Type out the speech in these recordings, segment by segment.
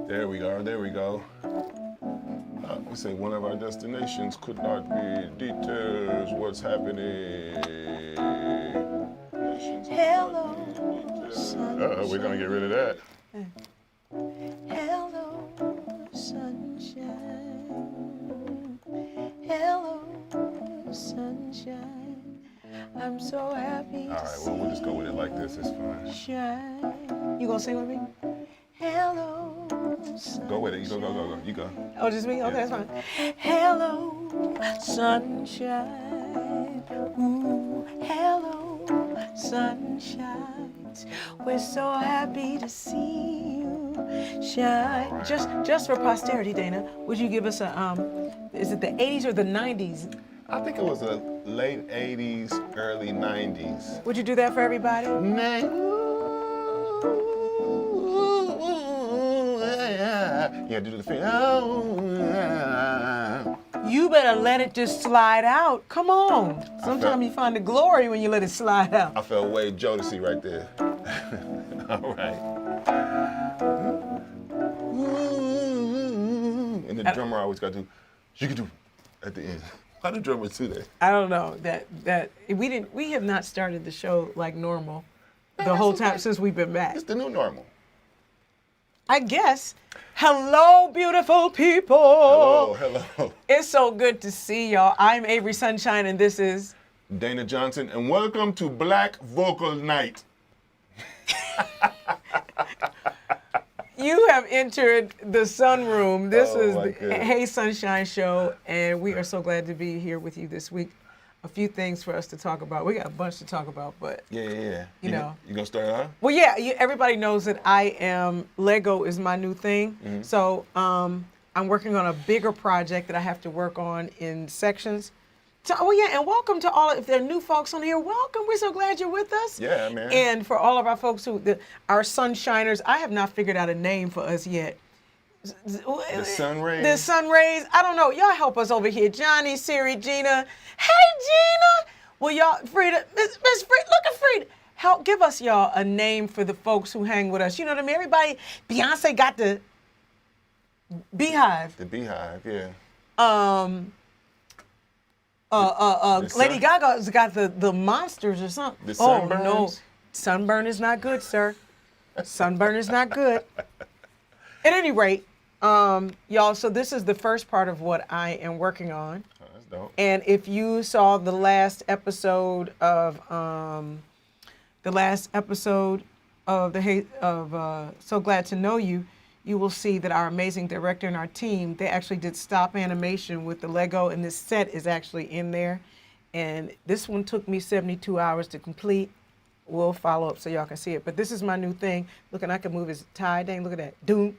There we go. There we go. We say one of our destinations could not be details. What's happening? Hello, sunshine. We're gonna get rid of that. Hello, sunshine. Hello, sunshine. I'm so happy. All right. Well, we'll just go with it like this. It's fine. Shine. You gonna sing with me? Hello, sunshine. Go with it. You go. You go. Oh, just me? Okay, Yeah. that's fine. Hello, sunshine. Ooh, hello, sunshine. We're so happy to see you shine. Right. Just for posterity, Dana, would you give us a is it the 80s or the 90s? I think it was the late 80s, early 90s. Would you do that for everybody? Yeah, do the thing. You better let it just slide out. Come on. Sometimes you find the glory when you let it slide out. I felt way Jodeci right there. All right. And the drummer always got to do, you can do at the end. How do drummers do that? I don't know that we have not started the show like normal the whole time since we've been back. It's the new normal. I guess. Hello, beautiful people. Hello. It's so good to see y'all. I'm Avery Sunshine, and this is Dana Johnson, and welcome to Black Vocal Night. You have entered the sunroom. This is my the goodness. Hey Sunshine Show, and we are so glad to be here with you this week. A few things for us to talk about. We got a bunch to talk about, but Yeah. You know. You gonna start, huh? well, yeah. Everybody knows that Lego is my new thing. Mm-hmm. So I'm working on a bigger project that I have to work on in sections. So, and welcome to all. If there are new folks on here, welcome. We're so glad you're with us. Yeah, man. And for all of our folks our sunshiners, I have not figured out a name for us yet. The sun rays. The sun rays. I don't know. Y'all help us over here. Johnny, Siri, Gina. Hey, Gina. Well, y'all, Frida, Miss Frida, look at Frida. Help give us y'all a name for the folks who hang with us. You know what I mean? Everybody, Beyonce got the beehive. The beehive, yeah. Lady Gaga's got the monsters or something. The Oh sunburns? no, sunburn is not good, sir. Sunburn is not good. At any rate, y'all, so this is the first part of what I am working on. Oh, that's dope. And if you saw the last episode of So Glad to Know You, you will see that our amazing director and our team, they actually did stop animation with the Lego, and this set is actually in there. And this one took me 72 hours to complete. We'll follow up so y'all can see it. But this is my new thing. Look, and I can move his tie down. Look at that. Doom,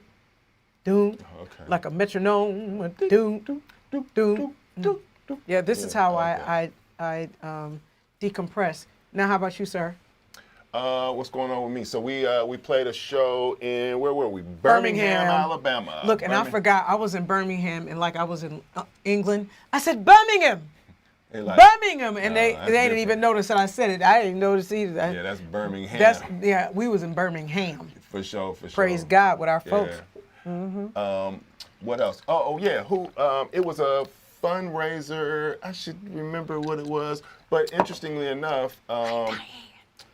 doom, Okay. like a metronome. Doom, doom, doom. Yeah, this is how I decompress. Now, how about you, sir? What's going on with me? So we played a show in, where were we? Birmingham. Alabama. Look, and I forgot I was in Birmingham, and like I was in England. I said Birmingham, They like, Birmingham, and No, they that's didn't different. even notice that I said it. I didn't notice either. Yeah, that's Birmingham. We was in Birmingham. For sure. Praise God with our folks. Yeah. What else? Oh yeah. It was a fundraiser. I should remember what it was. But interestingly enough,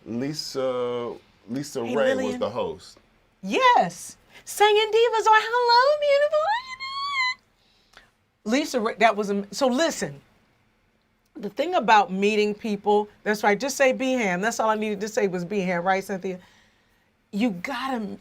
Lisa Ray was Lillian. the host. Yes, singing divas or hello, beautiful. How you doing? Lisa Ray, that was so. Listen. The thing about meeting people, that's right, just say Beham. That's all I needed to say was Beham, right, Cynthia?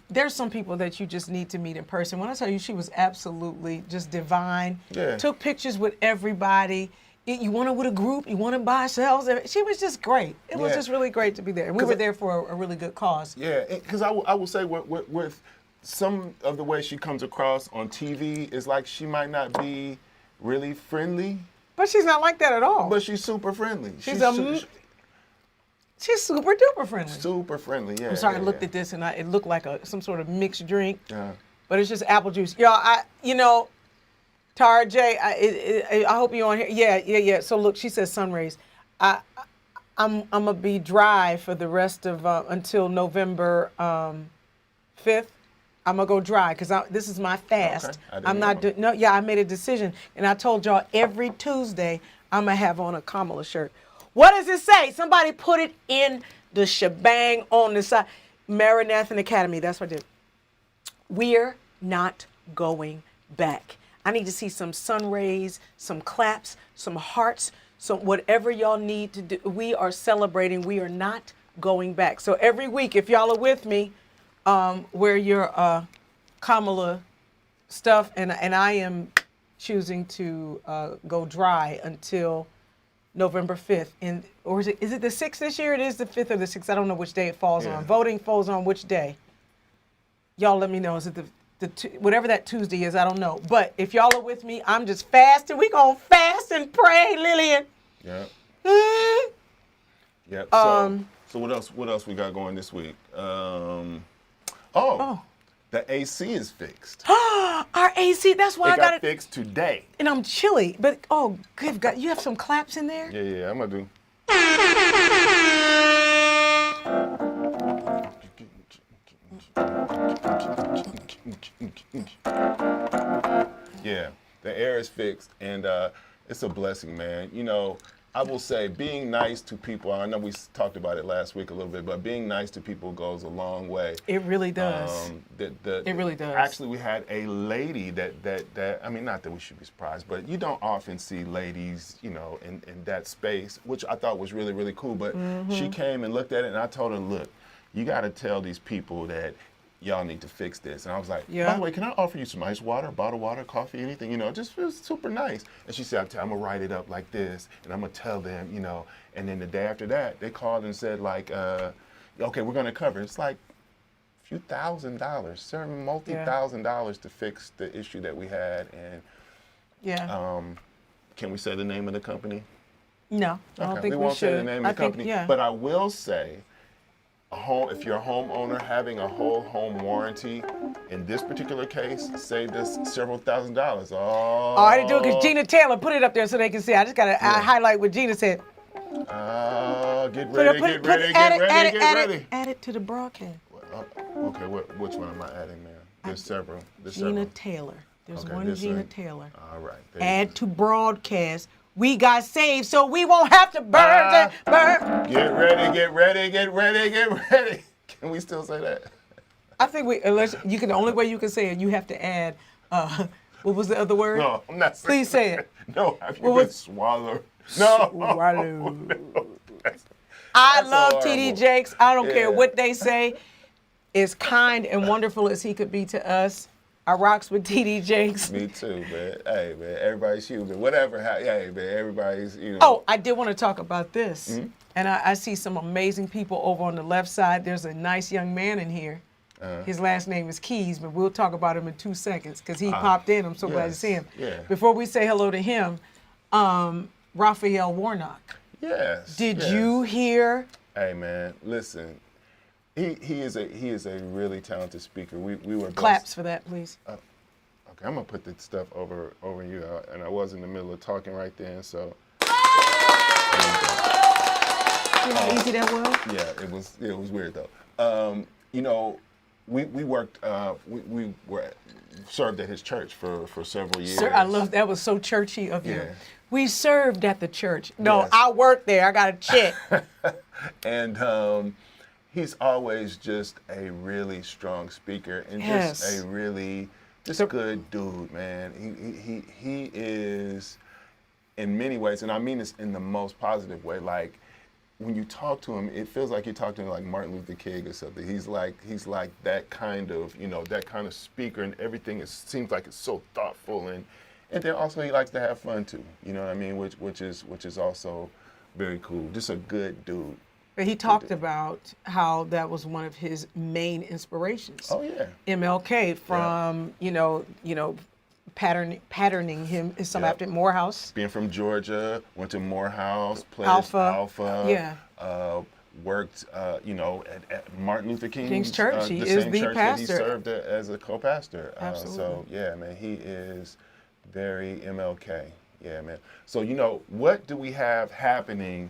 There's some people that you just need to meet in person. When I tell you she was absolutely just divine. Yeah. Took pictures with everybody. You want her with a group, you want her by herself. She was just great. It was Yeah. just really great to be there. And we were there for a really good cause. Yeah, because I will say with some of the way she comes across on TV is like she might not be really friendly. But she's not like that at all. But she's super friendly. She's super duper friendly. super friendly. Yeah. I'm sorry, yeah, I looked yeah. at this and it looked like some sort of mixed drink. Yeah. But it's just apple juice. Y'all, Tara J, I hope you're on here. Yeah. So look, she says sun rays. I'm gonna be dry for the rest of until November 5th. I'm gonna go dry because this is my fast. Okay. I didn't I'm not know. doing. No, yeah, I made a decision, and I told y'all every Tuesday I'm gonna have on a Kamala shirt. What does it say? Somebody put it in the shebang on the side. Maranathan Academy. That's what I did. We're not going back. I need to see some sun rays, some claps, some hearts, some whatever y'all need to do. We are celebrating. We are not going back. So every week, if y'all are with me, wear your Kamala stuff, and I am choosing to go dry until November 5th. Or is it the 6th this year? It is the 5th or the 6th. I don't know which day it falls on. Voting falls on which day? Y'all let me know. Is it the whatever that Tuesday is? I don't know. But if y'all are with me, I'm just fasting. We gonna fast and pray, Lillian. Yep. Mm. Yep. So what else? What else we got going this week? The AC is fixed. Our AC. That's why It I got got it. fixed today. And I'm chilly. But good God, you have some claps in there. Yeah, I'm gonna do. Yeah, the air is fixed, and it's a blessing, man. You know, I will say being nice to people, I know we talked about it last week a little bit, but being nice to people goes a long way. It really does. It really does. Actually, we had a lady that I mean, not that we should be surprised, but you don't often see ladies, you know, in that space, which I thought was really, really cool. But she came and looked at it, and I told her, look, you got to tell these people that y'all need to fix this. And I was like, by the way, can I offer you some ice water, bottled water, coffee, anything, you know, just feels super nice. And she said, I'm gonna write it up like this, and I'm gonna tell them, you know. And then the day after that, they called and said like, okay, we're gonna cover it. It's like a few $1,000s, certain multi-$1,000s to fix the issue that we had. And can we say the name of the company? No, I don't think we we won't should. say the name of the company. But I will say, if you're a homeowner having a whole home warranty, in this particular case, saved us several $1,000s. Oh, I had to do it because Gina Taylor put it up there so they can see. I just got to highlight what Gina said. Get ready, get ready. Add it to the broadcast. Okay, which one am I adding there? There's several. Gina Taylor. There's one Gina Taylor. All right. Add to broadcast. We got saved so we won't have to burn. Get ready. Can we still say that? I think the only way you can say it, you have to add, what was the other word? No, I'm not saying Please say it. No, have you been swallow? No. Swallow. No. I That's love horrible. TD Jakes. I don't care what they say. As kind and wonderful as he could be to us, I rocks with TD Jakes. Me too, man. Hey, man, everybody's human. Whatever. Hey, man, everybody's, you know. Oh, I did want to talk about this. And I see some amazing people over on the left side. There's a nice young man in here. His last name is Keys, but we'll talk about him in 2 seconds because he popped in. I'm so glad to see him. Yeah. Before we say hello to him, Raphael Warnock. Yes. Did you hear? Hey, man, listen. He is a really talented speaker. We were blessed. Claps for that, please. Okay, I'm gonna put this stuff over you, and I was in the middle of talking right then, so. You know how easy that was? Yeah, it was weird though. You know, we worked. We were served at his church for several years. Sir, I love that. Was so churchy of you. Yeah. We served at the church. No, Yes. I worked there. I got a check. And he's always just a really strong speaker and just a really good dude, man. He is in many ways, and I mean this in the most positive way. Like when you talk to him, it feels like you talk to him like Martin Luther King or something. He's like that kind of, you know, that kind of speaker, and everything seems like it's so thoughtful, and then also he likes to have fun too. You know what I mean? Which is also very cool. Just a good dude. But he talked about how that was one of his main inspirations. Oh yeah. MLK from patterning him is some after Morehouse. Being from Georgia, went to Morehouse, played Alpha. Yeah. Worked, at Martin Luther King's church. He the is same the church pastor. That he served as a co-pastor. Absolutely. So yeah, man, he is very MLK. Yeah, man. So what do we have happening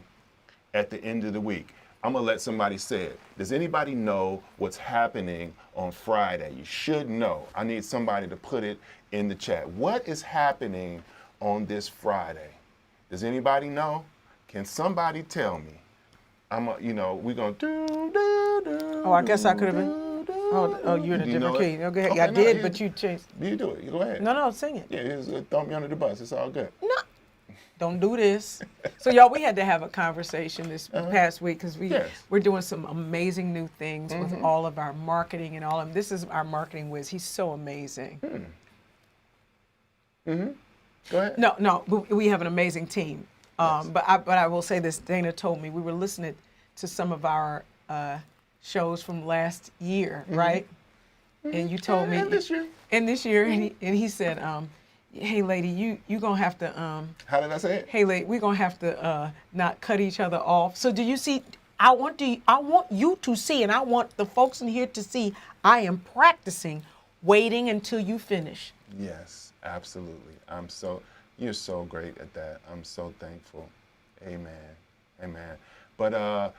at the end of the week? I'm going to let somebody say it. Does anybody know what's happening on Friday? You should know. I need somebody to put it in the chat. What is happening on this Friday? Does anybody know? Can somebody tell me? We're going to do. Oh, I guess I could have been. Oh, you're in a different key. Okay, Okay, I no, did, but you changed. You do it. You go ahead. No, sing it. Yeah, throw me under the bus. It's all good. No, don't do this. So, y'all, we had to have a conversation this past week because we're doing some amazing new things with all of our marketing and all of them. This is our marketing whiz. He's so amazing. Go ahead. No, we have an amazing team. Yes. But I will say this. Dana told me we were listening to some of our shows from last year, right? And you told me. And this year. And this year, and he said, hey, lady, you gonna have to. How did I say it? Hey, lady, we're gonna have to not cut each other off. So do you see? I want you to see, and I want the folks in here to see. I am practicing waiting until you finish. Yes, absolutely. You're so great at that. I'm so thankful. Amen. But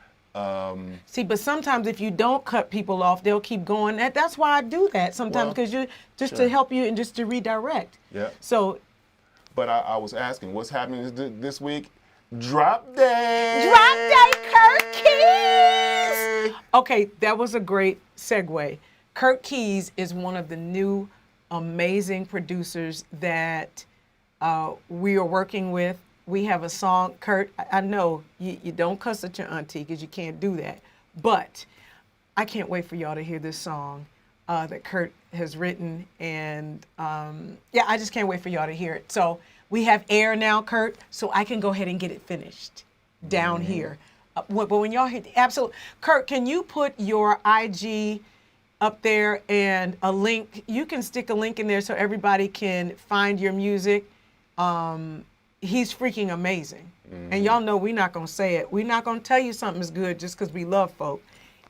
see, but sometimes if you don't cut people off, they'll keep going. That's why I do that sometimes, because you're just to help you and just to redirect. Yeah. So. But I was asking, what's happening this week? Drop day. Drop day, Kurt Keys. Okay, that was a great segue. Kurt Keys is one of the new amazing producers that we are working with. We have a song, Kurt, I know you don't cuss at your auntie because you can't do that, but I can't wait for y'all to hear this song that Kurt has written, and I just can't wait for y'all to hear it. So we have air now, Kurt, so I can go ahead and get it finished down here. But when y'all hit Kurt, can you put your IG up there and a link? You can stick a link in there so everybody can find your music. He's freaking amazing. And y'all know we're not going to say it. We're not going to tell you something's good just because we love folk.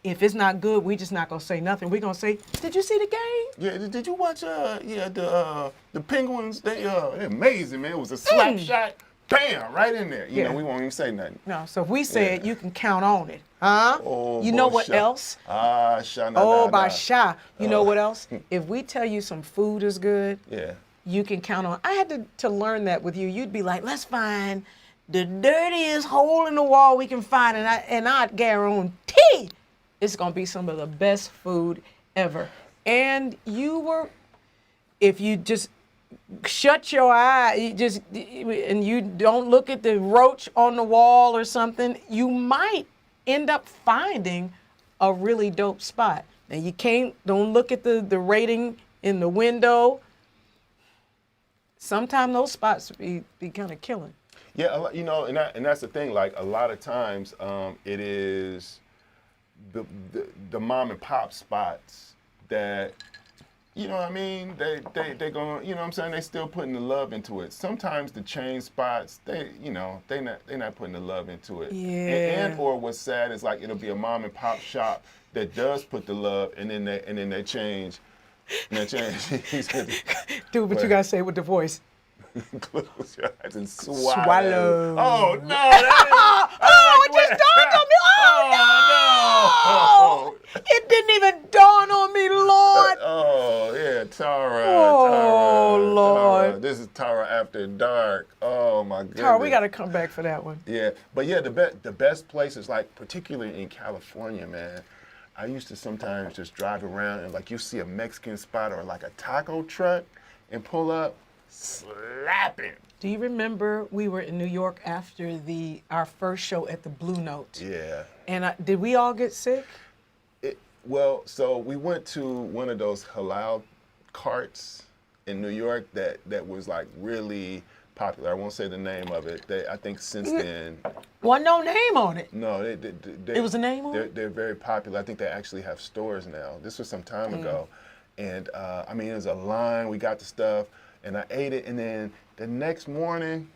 If it's not good, we just not going to say nothing. We're going to say, did you see the game? Yeah, did you watch the Penguins? They're amazing, man. It was a slap shot. Bam, right in there. You know, we won't even say nothing. No, so if we say it, you can count on it. Huh? Oh, you know what else? Sha. You know what else? If we tell you some food is good, you can count on. I had to learn that with you. You'd be like, let's find the dirtiest hole in the wall we can find, and I'd guarantee it's gonna be some of the best food ever. And if you just shut your eye, and you don't look at the roach on the wall or something, you might end up finding a really dope spot. Now don't look at the rating in the window. Sometimes those spots be kind of killing. Yeah, and that's the thing. Like a lot of times, it is the mom and pop spots that, you know what I mean? They going, you know what I'm saying? They still putting the love into it. Sometimes the chain spots, they not putting the love into it. Yeah. And or what's sad is like it'll be a mom and pop shop that does put the love, and then they change. And they change. Dude, but you gotta say it with the voice. Close your eyes and swallow. Oh no! It just dawned on me. Oh no! It didn't even dawn on me, Lord. Oh yeah, Tara. Oh Lord. Tara. This is Tara After Dark. Oh my goodness. Tara, we gotta come back for that one. Yeah, but yeah, the best places, like particularly in California, man. I used to sometimes just drive around and like you see a Mexican spot or like a taco truck and pull up, slapping. Do you remember we were in New York after our first show at the Blue Note? Yeah. And did we all get sick? Well, so we went to one of those halal carts in New York that was like really popular. I won't say the name of it. I think since then. Wasn't no name on it. No, it was a name on it? They're very popular. I think they actually have stores now. This was some time ago. And I mean, there's a line. We got the stuff. And I ate it. And then the next morning,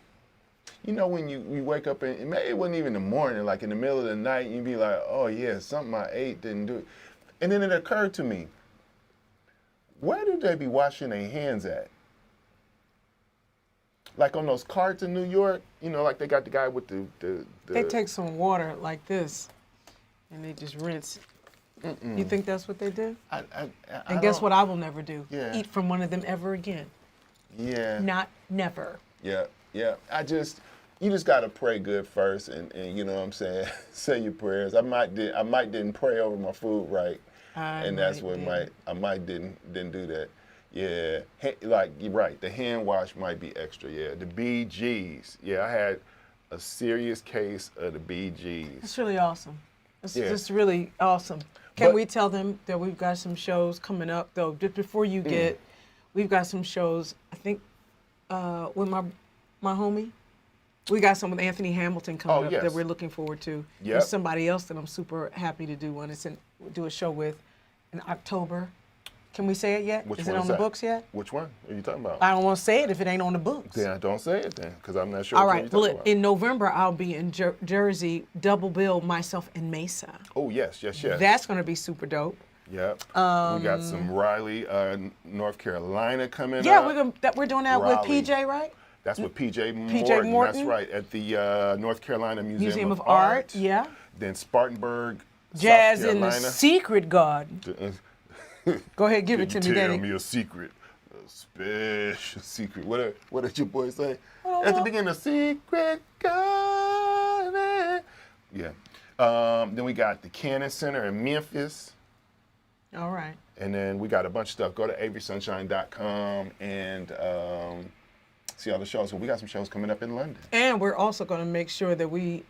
you know, when you wake up, and maybe it wasn't even the morning, like in the middle of the night, you'd be like, oh, yeah, something I ate didn't do it. And then it occurred to me, where do they be washing their hands at? Like on those carts in New York, you know, like they got the guy with the They take some water like this, And they just rinse. You think that's what they do? I And guess what I will never do? Yeah. Eat from one of them ever again. Yeah. Not never. Yeah. You just gotta pray good first, and you know what I'm saying. Say your prayers. I might didn't pray over my food right, and that's what I might didn't do that. Yeah, like you're right. The hand wash might be extra. Yeah, the BGs. Yeah, I had a serious case of the BGs. It's really awesome. It's Yeah. just really awesome. Can But- we tell them that we've got some shows coming up though? Just before you get, we've got some shows. I think with my homie. We got some with Anthony Hamilton coming up yes. that we're looking forward to. Yep. There's somebody else that I'm super happy to do do a show with in October. Can we say it yet? Which is one it is on the that? books yet? Which one are you talking about? I don't want to say it if it ain't on the books. Yeah, don't say it then, because I'm not sure. All what right. you're Well, talking about. in November, I'll be in Jersey, double bill myself and Mesa. Oh yes. That's going to be super dope. Yep. We got some Raleigh, North Carolina coming Yeah, up. we're doing that Raleigh. with PJ, right? That's with PJ Morton. That's right, at the North Carolina Museum of Art. Yeah. Then Spartanburg, Jazz South in the Carolina. Secret Garden. Go ahead, give it to me, Tell Danny. me a secret, a special secret. What did your boy say? Oh, At the beginning, a secret garden. Yeah. Then we got the Cannon Center in Memphis. All right. And then we got a bunch of stuff. Go to averysunshine.com and see all the shows. So we got some shows coming up in London. And we're also going to make sure that we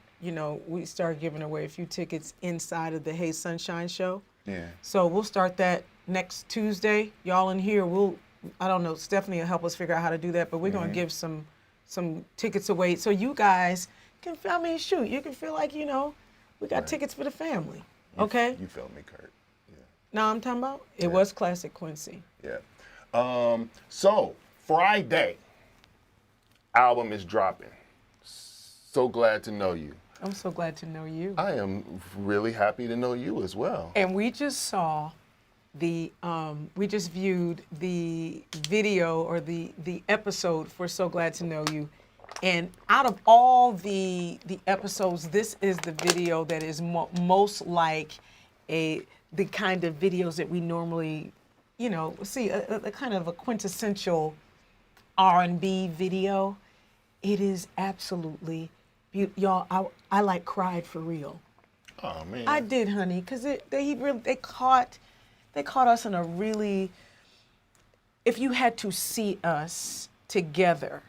start giving away a few tickets inside of the Hey Sunshine show. Yeah. So we'll start that next Tuesday. Y'all in here, I don't know, Stephanie will help us figure out how to do that, but we're going to give some tickets away. So you guys can, you can feel like, we got tickets for the family. Okay? You felt me, Kurt. Now I'm talking about, it was Classic Quincy. Yeah. So Friday, album is dropping. So glad to know you. I'm so glad to know you. I am really happy to know you as well. And we just saw we just viewed the video or the episode for So Glad to Know You. And out of all the episodes, this is the video that is most like the kind of videos that we normally, see, a kind of a quintessential R&B video. It is absolutely beautiful. Y'all, I like cried for real. Oh man. I did, honey, because they caught us in a really, if you had to see us together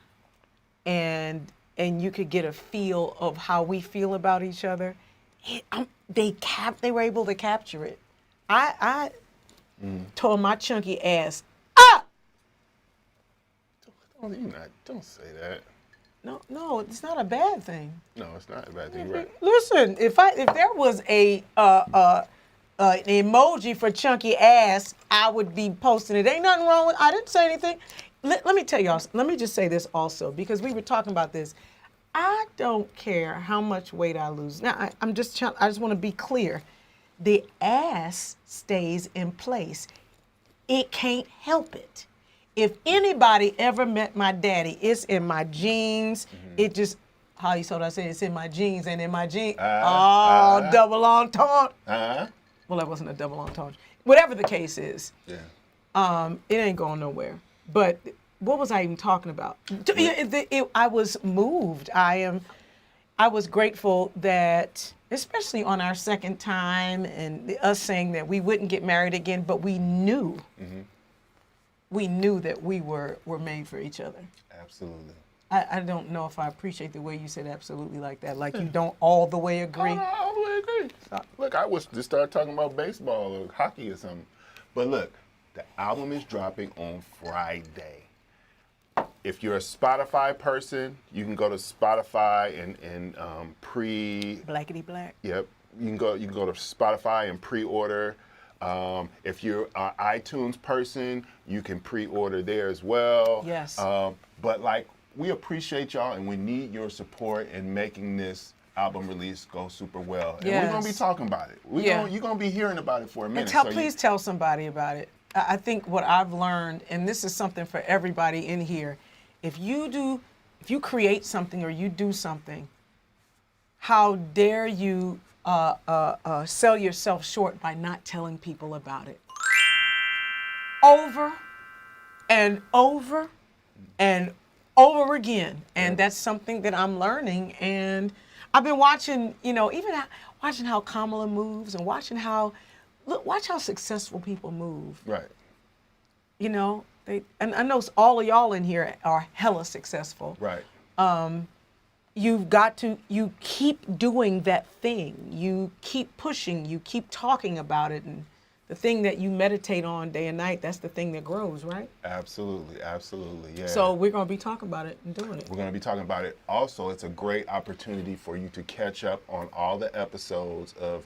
and you could get a feel of how we feel about each other, they were able to capture it. I told my chunky ass, Don't say that. No, it's not a bad thing. No, it's not a bad thing, right? Listen, if there was an emoji for chunky ass, I would be posting it. Ain't nothing wrong with. I didn't say anything. Let me tell y'all. Let me just say this also, because we were talking about this. I don't care how much weight I lose. Now I just want to be clear. The ass stays in place. It can't help it. If anybody ever met my daddy, it's in my jeans. It just, how you told I said it's in my jeans and in my jeans. Double entendre. Well, that wasn't a double entendre. Whatever the case is, it ain't going nowhere. But what was I even talking about? I was moved. I was grateful that, especially on our second time and us saying that we wouldn't get married again, but we knew. We knew that we were made for each other. Absolutely. I don't know if I appreciate the way you said absolutely like that. Like you don't all the way agree. I all the way agree. Look, I was just start talking about baseball or hockey or something. But look, the album is dropping on Friday. If you're a Spotify person, you can go to Spotify and Blackity black. Yep. You can go to Spotify and pre-order. If you're an iTunes person, you can pre-order there as well. Yes. But like, we appreciate y'all and we need your support in making this album release go super well. And we're gonna be talking about it. You're gonna be hearing about it for a minute. And please tell somebody about it. I think what I've learned, and this is something for everybody in here, if you create something or you do something, how dare you sell yourself short by not telling people about it. Over and over and over again. And that's something that I'm learning. And I've been watching, even watching how Kamala moves and watch how successful people move. Right. And I know all of y'all in here are hella successful. Right. You keep doing that thing. You keep pushing, you keep talking about it. And the thing that you meditate on day and night, that's the thing that grows, right? Absolutely, yeah. So we're going to be talking about it and doing it. We're going to be talking about it. Also, it's a great opportunity for you to catch up on all the episodes of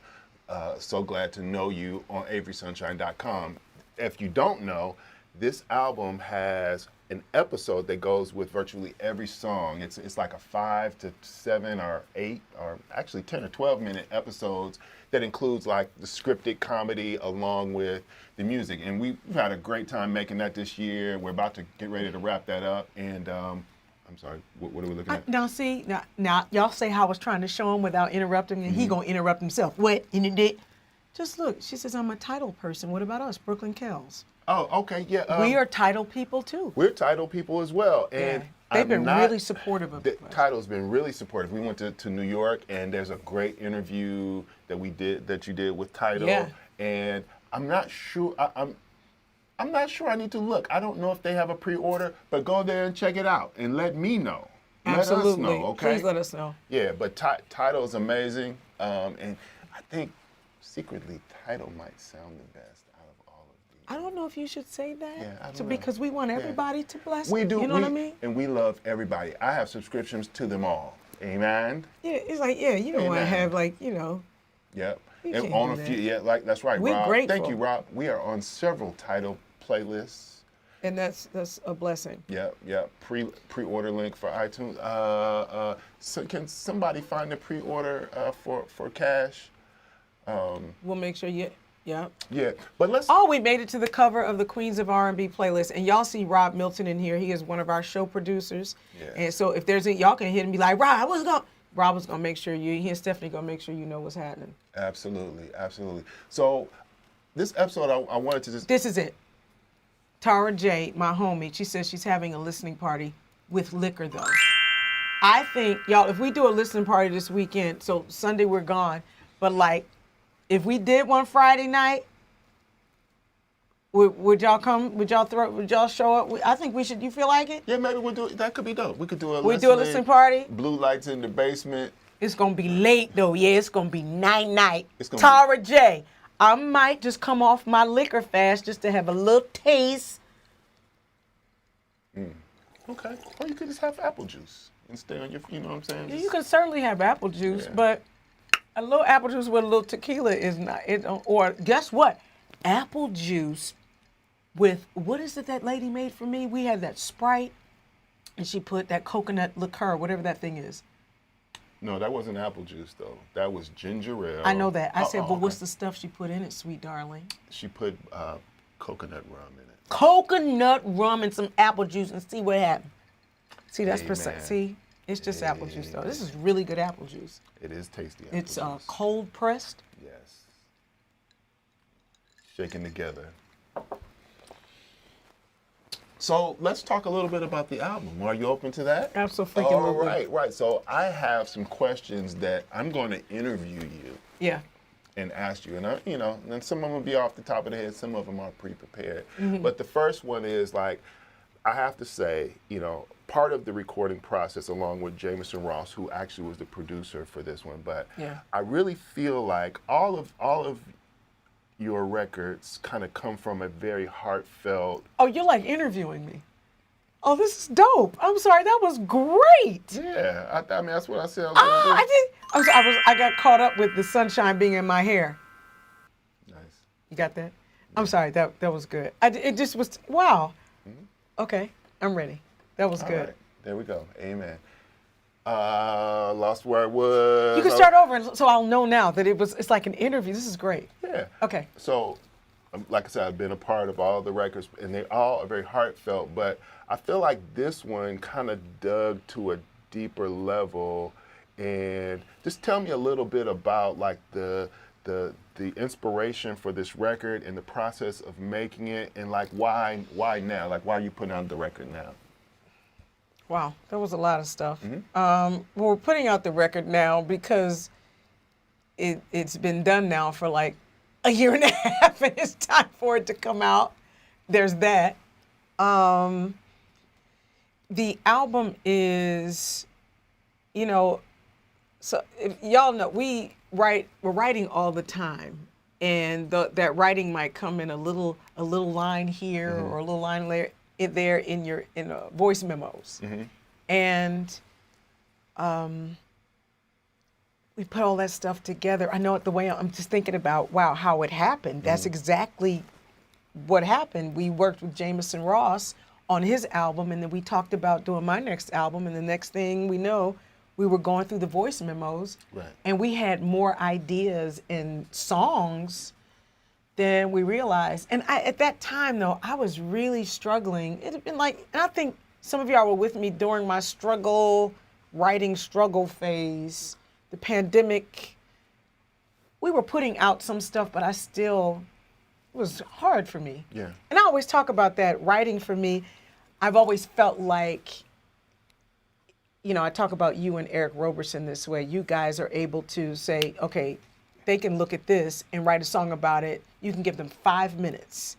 So Glad to Know You on AverySunshine.com. If you don't know, this album has an episode that goes with virtually every song. It's like a 5 to 7 or 8 or actually 10 or 12 minute episodes that includes like the scripted comedy along with the music. And we've had a great time making that this year. We're about to get ready to wrap that up. And I'm sorry, what are we looking at? Now y'all say how I was trying to show him without interrupting, and he gonna interrupt himself. What? And it did. Just look. She says I'm a title person. What about us, Brooklyn Kells? Oh, okay, yeah. We are title people too. We're title people as well, and they've been really supportive of it. Title's been really supportive. We went to New York, and there's a great interview that you did with Title. Yeah. And I'm not sure. I'm not sure. I need to look. I don't know if they have a pre-order, but go there and check it out and let me know. Absolutely. Let us know, okay? Please let us know. Yeah, but Title is amazing, and I think secretly Title might sound the best. I don't know if you should say that. Yeah, I don't know. Because we want everybody to bless. We do. You know what I mean? And we love everybody. I have subscriptions to them all. Amen. Yeah, it's like, you don't want to have Yep. You And can't on do a few, that. that's right, We're Rob. grateful. Thank you, Rob. We are on several Title playlists. And that's a blessing. Yep. Pre-order link for iTunes. So can somebody find the pre-order for cash? We'll make sure you. Yeah. Yeah, but let's. Oh, we made it to the cover of the Queens of R&B playlist, and y'all see Rob Milton in here. He is one of our show producers, and so if there's y'all can hit and be like, Rob was gonna make sure he and Stephanie gonna make sure you know what's happening. Absolutely. So this episode, I wanted to just. This is it. Tara J, my homie, she says she's having a listening party with liquor though. I think y'all, if we do a listening party this weekend, so Sunday we're gone, but like. If we did one Friday night, would y'all come? Would y'all show up? I think we should. You feel like it? Yeah, maybe we'll do it. That could be dope. We could do a listening party. Blue lights in the basement. It's gonna be late though. Yeah, it's gonna be night. It's Tara J, I might just come off my liquor fast just to have a little taste. Okay. Or you could just have apple juice and stay on your. You know what I'm saying? Yeah, you can certainly have apple juice, but. A little apple juice with a little tequila is not. Or guess what? Apple juice with, what is it that lady made for me? We had that Sprite, and she put that coconut liqueur, whatever that thing is. No, that wasn't apple juice, though. That was ginger ale. I know that. I said, but what's the stuff she put in it, sweet darling? She put coconut rum in it. Coconut rum and some apple juice and see what happened. See, that's percent. See? It's just apple juice, though. This is really good apple juice. It is tasty apple juice. It's cold pressed. Yes. Shaken together. So let's talk a little bit about the album. Are you open to that? Absolutely. All right. So I have some questions that I'm going to interview you. Yeah. And ask you, and and some of them will be off the top of the head, some of them are pre-prepared. Mm-hmm. But the first one is like, I have to say, part of the recording process, along with Jameson Ross, who actually was the producer for this one, but I really feel like all of your records kind of come from a very heartfelt. Oh, you're like interviewing me. Oh, this is dope. I'm sorry, that was great. Yeah, I mean that's what I said. I got caught up with the sunshine being in my hair. Nice. You got that? I'm sorry, that was good. It just was wow. Mm-hmm. Okay, I'm ready. That was good. Right. There we go. Amen. Lost where I was. You can start over, so I'll know now that it's like an interview. This is great. Yeah. Okay. So, like I said, I've been a part of all the records, and they all are very heartfelt. But I feel like this one kind of dug to a deeper level and just tell me a little bit about like the inspiration for this record and the process of making it, and like why now? Like why are you putting out the record now? Wow, that was a lot of stuff. Well, we're putting out the record now because it's been done now for like a year and a half, and it's time for it to come out. There's that. The album is, so if y'all know, we're writing all the time, and that writing might come in a little line here or a little line there in voice memos, and we put all that stuff together. I know it the way I'm just thinking about, wow, how it happened. That's exactly what happened. We worked with Jamison Ross on his album, and then we talked about doing my next album, and the next thing we know, we were going through the voice memos, and we had more ideas and songs than we realized. And at that time, though, I was really struggling. It had been like, and I think some of y'all were with me during my writing struggle phase. The pandemic, we were putting out some stuff, but it was hard for me. Yeah. And I always talk about that, writing for me. I've always felt like, I talk about you and Eric Roberson this way. You guys are able to say, okay, they can look at this and write a song about it. You can give them 5 minutes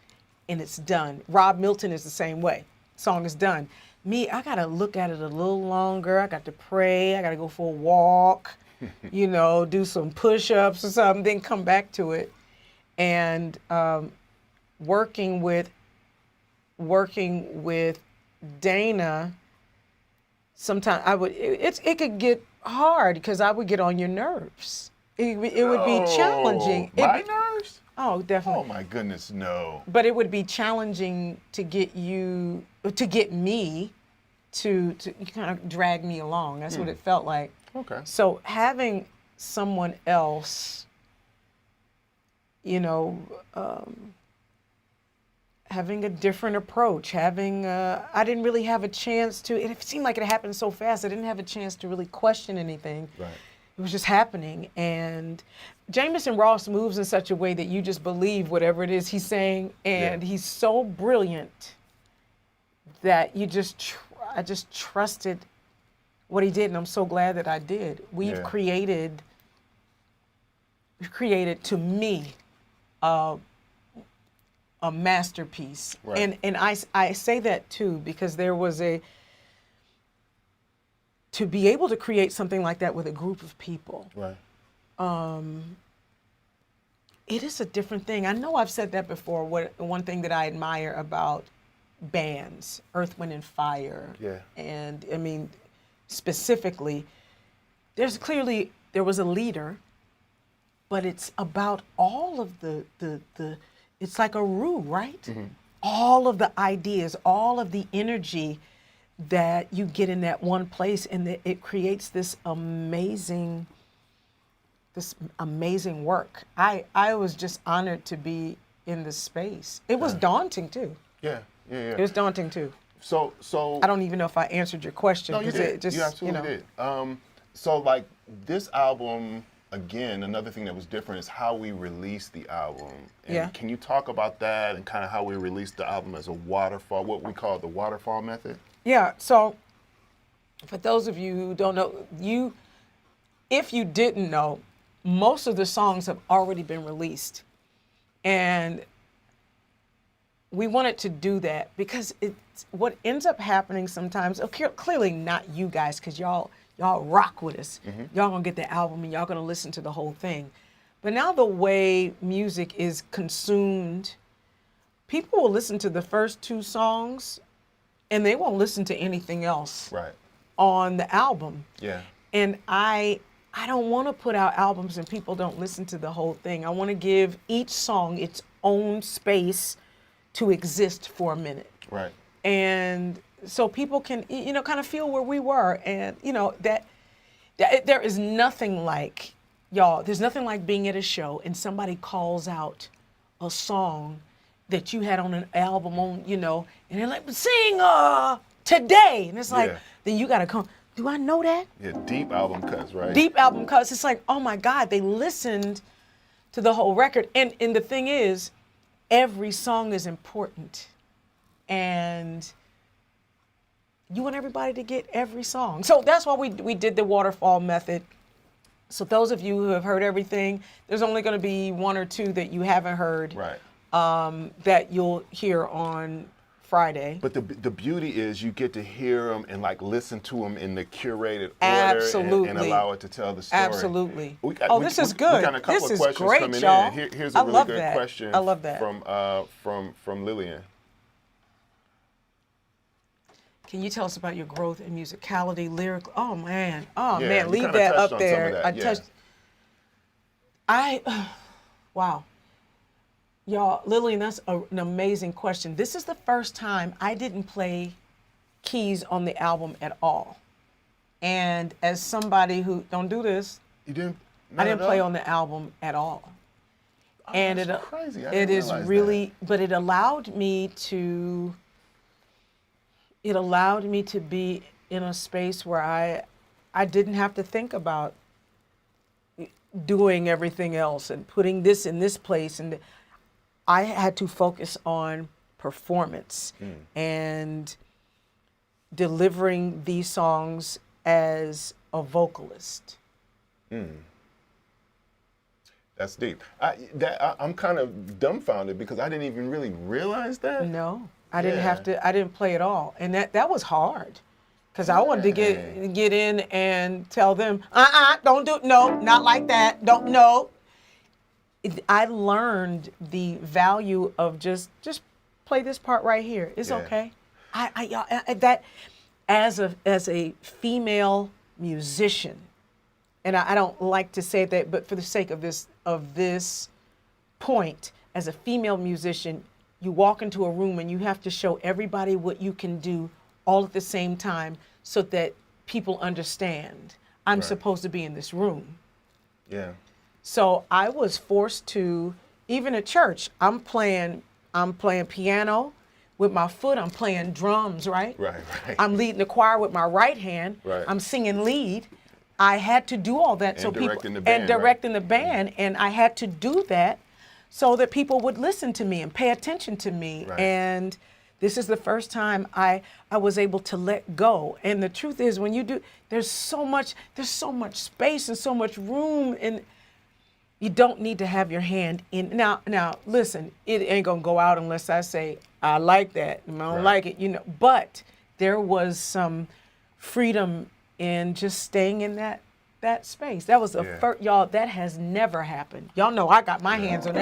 and it's done. Rob Milton is the same way. Song is done. Me, I got to look at it a little longer. I got to pray. I got to go for a walk, do some push-ups or something, then come back to it. And working with Dana, sometimes it could get hard because I would get on your nerves. It would be challenging. My nerves? Oh, definitely. Oh my goodness, no. But it would be challenging to get me to kind of drag me along. That's what it felt like. Okay. So having someone else, having a different approach, I didn't really have a chance to, it seemed like it happened so fast, I didn't have a chance to really question anything. Right. It was just happening. And Jamison Ross moves in such a way that you just believe whatever it is he's saying, and he's so brilliant that I just trusted what he did, and I'm so glad that I did. We've created to me a masterpiece. Right. And I say that too because there was to be able to create something like that with a group of people. Right. It is a different thing. I know I've said that before. One thing that I admire about bands, Earth, Wind, and Fire. Yeah. And I mean, specifically, there was a leader, but it's about all of the it's like a roux, right? Mm-hmm. All of the ideas, all of the energy that you get in that one place, and it creates this amazing work. I was just honored to be in this space. It was daunting too. Yeah. It was daunting too. So I don't even know if I answered your question. No, you did. You absolutely did. So like this album, again, another thing that was different is how we released the album. And can you talk about that and kind of how we released the album as a waterfall, what we call the waterfall method? Yeah. So for those of you who don't know, if you didn't know, most of the songs have already been released. And we wanted to do that because it's what ends up happening sometimes, clearly not you guys, because y'all rock with us. Mm-hmm. Y'all gonna get the album and y'all gonna listen to the whole thing. But now the way music is consumed, people will listen to the first 2 songs and they won't listen to anything else on the album. Yeah. And I don't want to put out albums and people don't listen to the whole thing. I want to give each song its own space to exist for a minute. Right. And so people can, kind of feel where we were. And, that there is nothing like, there's nothing like being at a show and somebody calls out a song that you had on an album and they're like, sing today. And it's like, then you got to do I know that? Yeah, deep album cuts, right? Deep album cuts. It's like, oh my God, they listened to the whole record. And the thing is, every song is important. And you want everybody to get every song. So that's why we did the waterfall method. So those of you who have heard everything, there's only going to be one or two that you haven't heard, Right. that you'll hear on Friday. But the beauty is you get to hear them and like listen to them in the curated order Absolutely. and allow it to tell the story. Absolutely. This is good. We got a couple This of is questions great, coming y'all. in. Here's I a really love good that. question. I love that. From Lillian. Can you tell us about your growth in musicality, lyrical? Oh man, Yeah, man, you leave kinda that touched up on some there. of that, Wow. Y'all, Lillian, that's an amazing question. This is the first time I didn't play keys on the album at all. And as somebody who, don't do this, You didn't? I didn't play on the album at all. Oh, And that's crazy. I it didn't is realize really, but it allowed me to be in a space where I didn't have to think about doing everything else and putting this in this place, and I had to focus on performance and delivering these songs as a vocalist. That's deep. I'm kind of dumbfounded because I didn't even really realize that. No, I didn't Yeah. have to. I didn't play at all, and that was hard, because I wanted to get in and tell them, don't do, no, not like that, don't, no. I learned the value of just play this part right here. It's Yeah. okay. That as a female musician, and I don't like to say that, but for the sake of this point, as a female musician, you walk into a room and you have to show everybody what you can do all at the same time so that people understand I'm supposed to be in this room. Yeah. So I was forced to, even at church, I'm playing piano with my foot, I'm playing drums, right? Right. I'm leading the choir with my right hand. Right. I'm singing lead. I had to do all that And so people directing the band, and directing the band, and I had to do that so that people would listen to me and pay attention to me. Right. And this is the first time I was able to let go. And the truth is, when you do, there's so much space and so much room, and you don't need to have your hand in. Now, listen, it ain't gonna go out unless I say I like that. I don't like it, But there was some freedom in just staying in that space. That was the first, y'all. That has never happened. Y'all know I got my hands on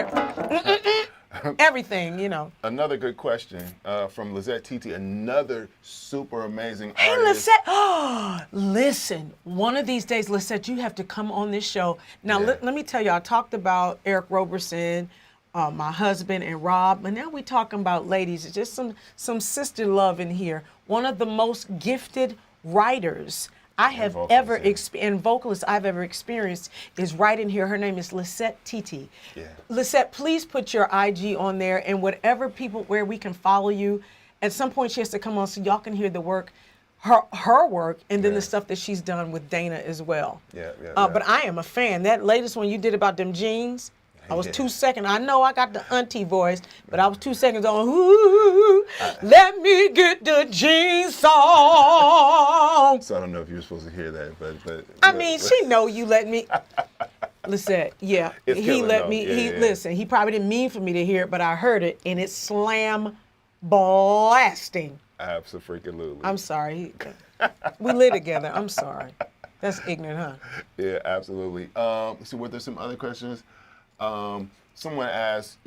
everything. Another good question from Lizette TT, another super amazing Hey, artist. Lisette. Oh, listen, one of these days, Lisette, you have to come on this show. Now, let me tell you, I talked about Eric Roberson, my husband, and Rob, but now we're talking about ladies. It's just some sister love in here. One of the most gifted writers I have ever and vocalist I've ever experienced is right in here. Her name is Lisette TT. Yeah. Lisette, please put your IG on there, and whatever where we can follow you. At some point, she has to come on so y'all can hear the work, her work, and then the stuff that she's done with Dana as well. Yeah. But I am a fan. That latest one you did about them jeans, I was 2 seconds. I know I got the auntie voice, but I was 2 seconds on, ooh, let me get the jeans song. So I don't know if you're supposed to hear that, but I mean, she know you let me. Lisette, yeah. It's He killing, let though. me, Yeah. listen, he probably didn't mean for me to hear it, but I heard it, and it's slam blasting. Absolutely. I'm sorry. We live together. I'm sorry. That's ignorant, huh? Yeah, absolutely. So were there some other questions? Someone asked,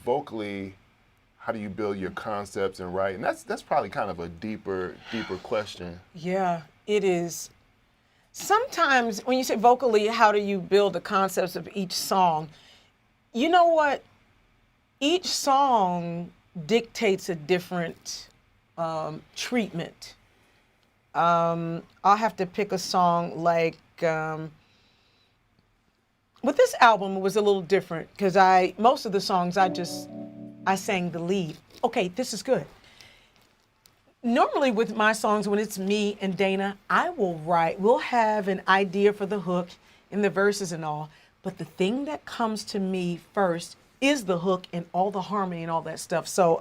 vocally, how do you build your concepts and write? And that's probably kind of a deeper question. Yeah, it is. Sometimes when you say vocally, how do you build the concepts of each song? You know what? Each song dictates a different treatment. I'll have to pick a song like, with this album, it was a little different because most of the songs I sang the lead. Okay, this is good. Normally with my songs, when it's me and Dana, we'll have an idea for the hook and the verses and all, but the thing that comes to me first is the hook and all the harmony and all that stuff. So,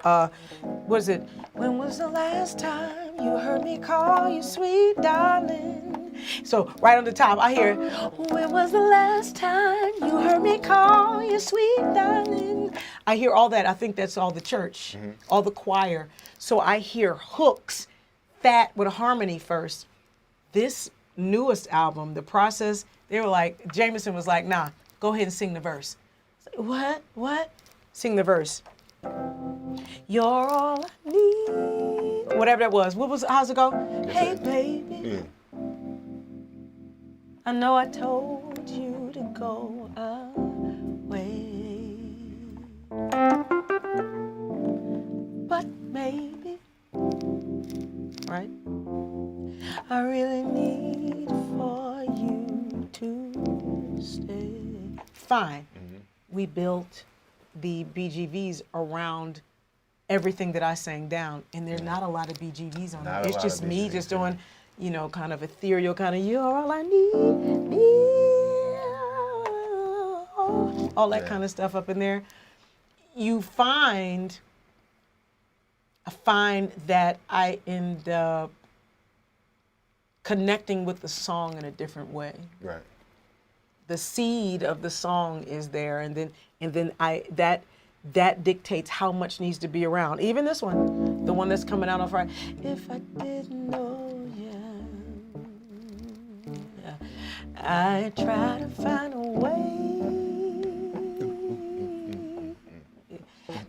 was it, when was the last time you heard me call you sweet darling? So right on the top, I hear, when was the last time you heard me call you sweet darling? I hear all that. I think that's all the church, all the choir. So I hear hooks, fat with a harmony first. This newest album, The Process, they were like, Jameson was like, nah, go ahead and sing the verse. What? Sing the verse. You're all I need. Whatever that was. How's it go? Hey, baby. I know I told you to go away. But maybe, right? I really need for you to stay. Fine. We built the BGVs around everything that I sang down, and there's not a lot of BGVs on it. It's just me just doing, kind of ethereal, kind of, you're all I need, all that kind of stuff up in there. I find that I end up connecting with the song in a different way. Right. The seed of the song is there, and then that dictates how much needs to be around. Even this one, the one that's coming out on Friday. If I didn't know you, I try to find a way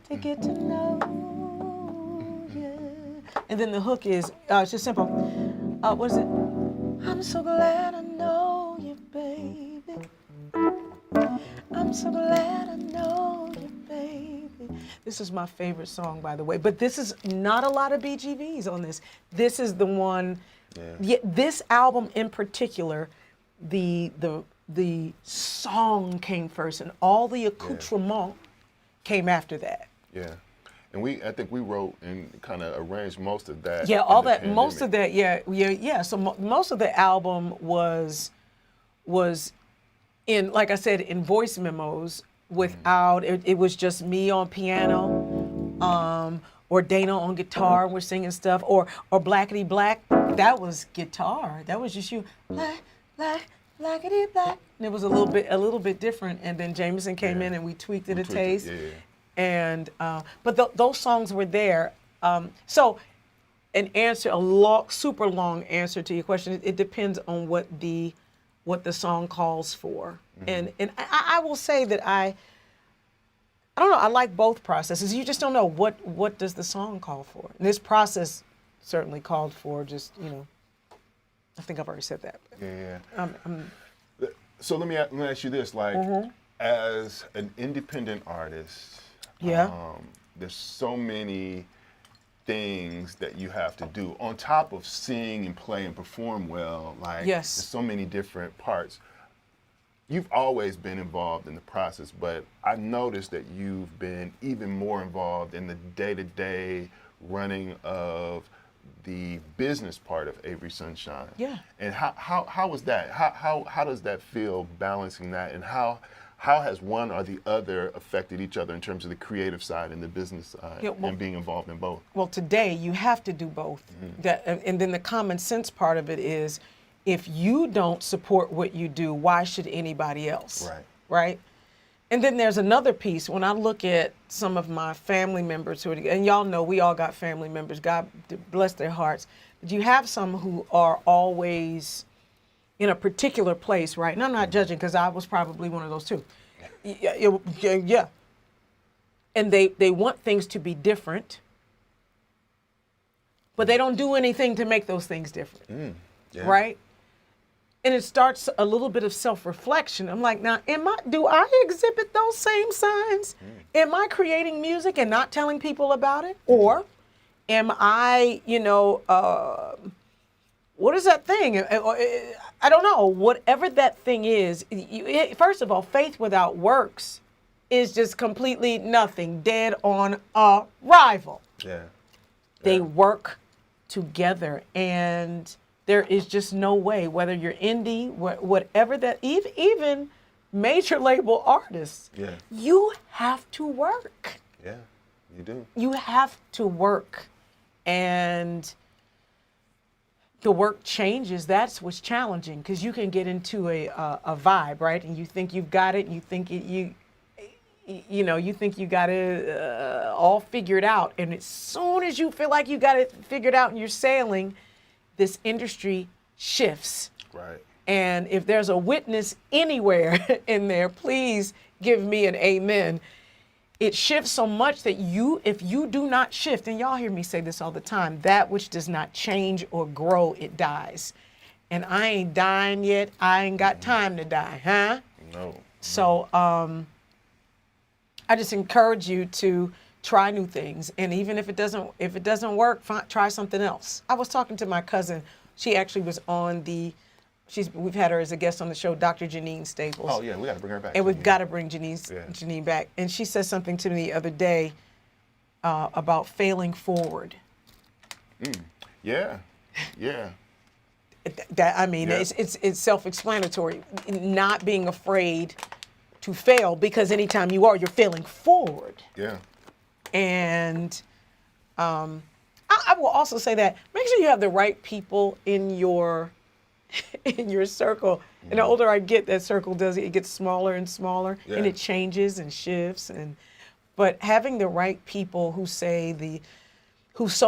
to get to know you. And then the hook is it's just simple. What is it? I'm so glad I know you, baby. I'm so glad I know you, baby. This is my favorite song, by the way. But this is not a lot of BGVs on this. This is the one. Yeah, this album in particular, the song came first, and all the accoutrement came after that. Yeah. And I think we wrote and kind of arranged most of that. Yeah, all that, most of that, yeah. So most of the album was in, like I said, in voice memos without, it was just me on piano, or Dana on guitar, we're singing stuff, or Blackity Black, that was guitar. That was just you, blackity black. And it was a little bit different. And then Jameson came in and we tweaked it a taste. And but those songs were there. So super long answer to your question. It depends on what the song calls for. And I will say that I don't know. I like both processes. You just don't know what does the song call for. And this process certainly called for just I think I've already said that. So let me ask you this: like, as an independent artist. There's so many things that you have to do on top of sing and play and perform well. Like, there's so many different parts. You've always been involved in the process, but I noticed that you've been even more involved in the day-to-day running of the business part of Avery Sunshine. Yeah. And how was that? How does that feel, balancing that, and how has one or the other affected each other in terms of the creative side and the business side, and being involved in both? Well, today you have to do both. And then the common sense part of it is, if you don't support what you do, why should anybody else? Right? And then there's another piece. When I look at some of my family members and y'all know we all got family members, God bless their hearts, but you have some who are always in a particular place, right? And I'm not judging, because I was probably one of those too. Yeah. And they want things to be different, but they don't do anything to make those things different, right? And it starts a little bit of self-reflection. I'm like, now, do I exhibit those same signs? Am I creating music and not telling people about it? Or am I, what is that thing? I don't know. Whatever that thing is, first of all, faith without works is just completely nothing, dead on arrival. They work together. And there is just no way, whether you're indie, whatever that, even major label artists, Yeah. you have to work. Yeah, you do. You have to work. And the work changes. That's what's challenging, because you can get into a vibe, right? And you think you've got it. You think you think you got it all figured out. And as soon as you feel like you got it figured out and you're sailing, this industry shifts. Right. And if there's a witness anywhere in there, please give me an amen. It shifts so much that if you do not shift, and y'all hear me say this all the time, that which does not change or grow, it dies. And I ain't dying yet. I ain't got time to die, huh? No. So I just encourage you to try new things, and even if it doesn't work, try something else. I was talking to my cousin. She actually was on we've had her as a guest on the show, Dr. Janine Staples. Oh yeah, we got to bring her back. And we've got to bring Janine back. And she said something to me the other day about failing forward. Yeah, yeah. It's self-explanatory. Not being afraid to fail, because anytime you are, you're failing forward. Yeah. And I will also say that make sure you have the right people in your circle. And the older I get, that circle it gets smaller and smaller, Yeah. and it changes and shifts. But having the right people who sow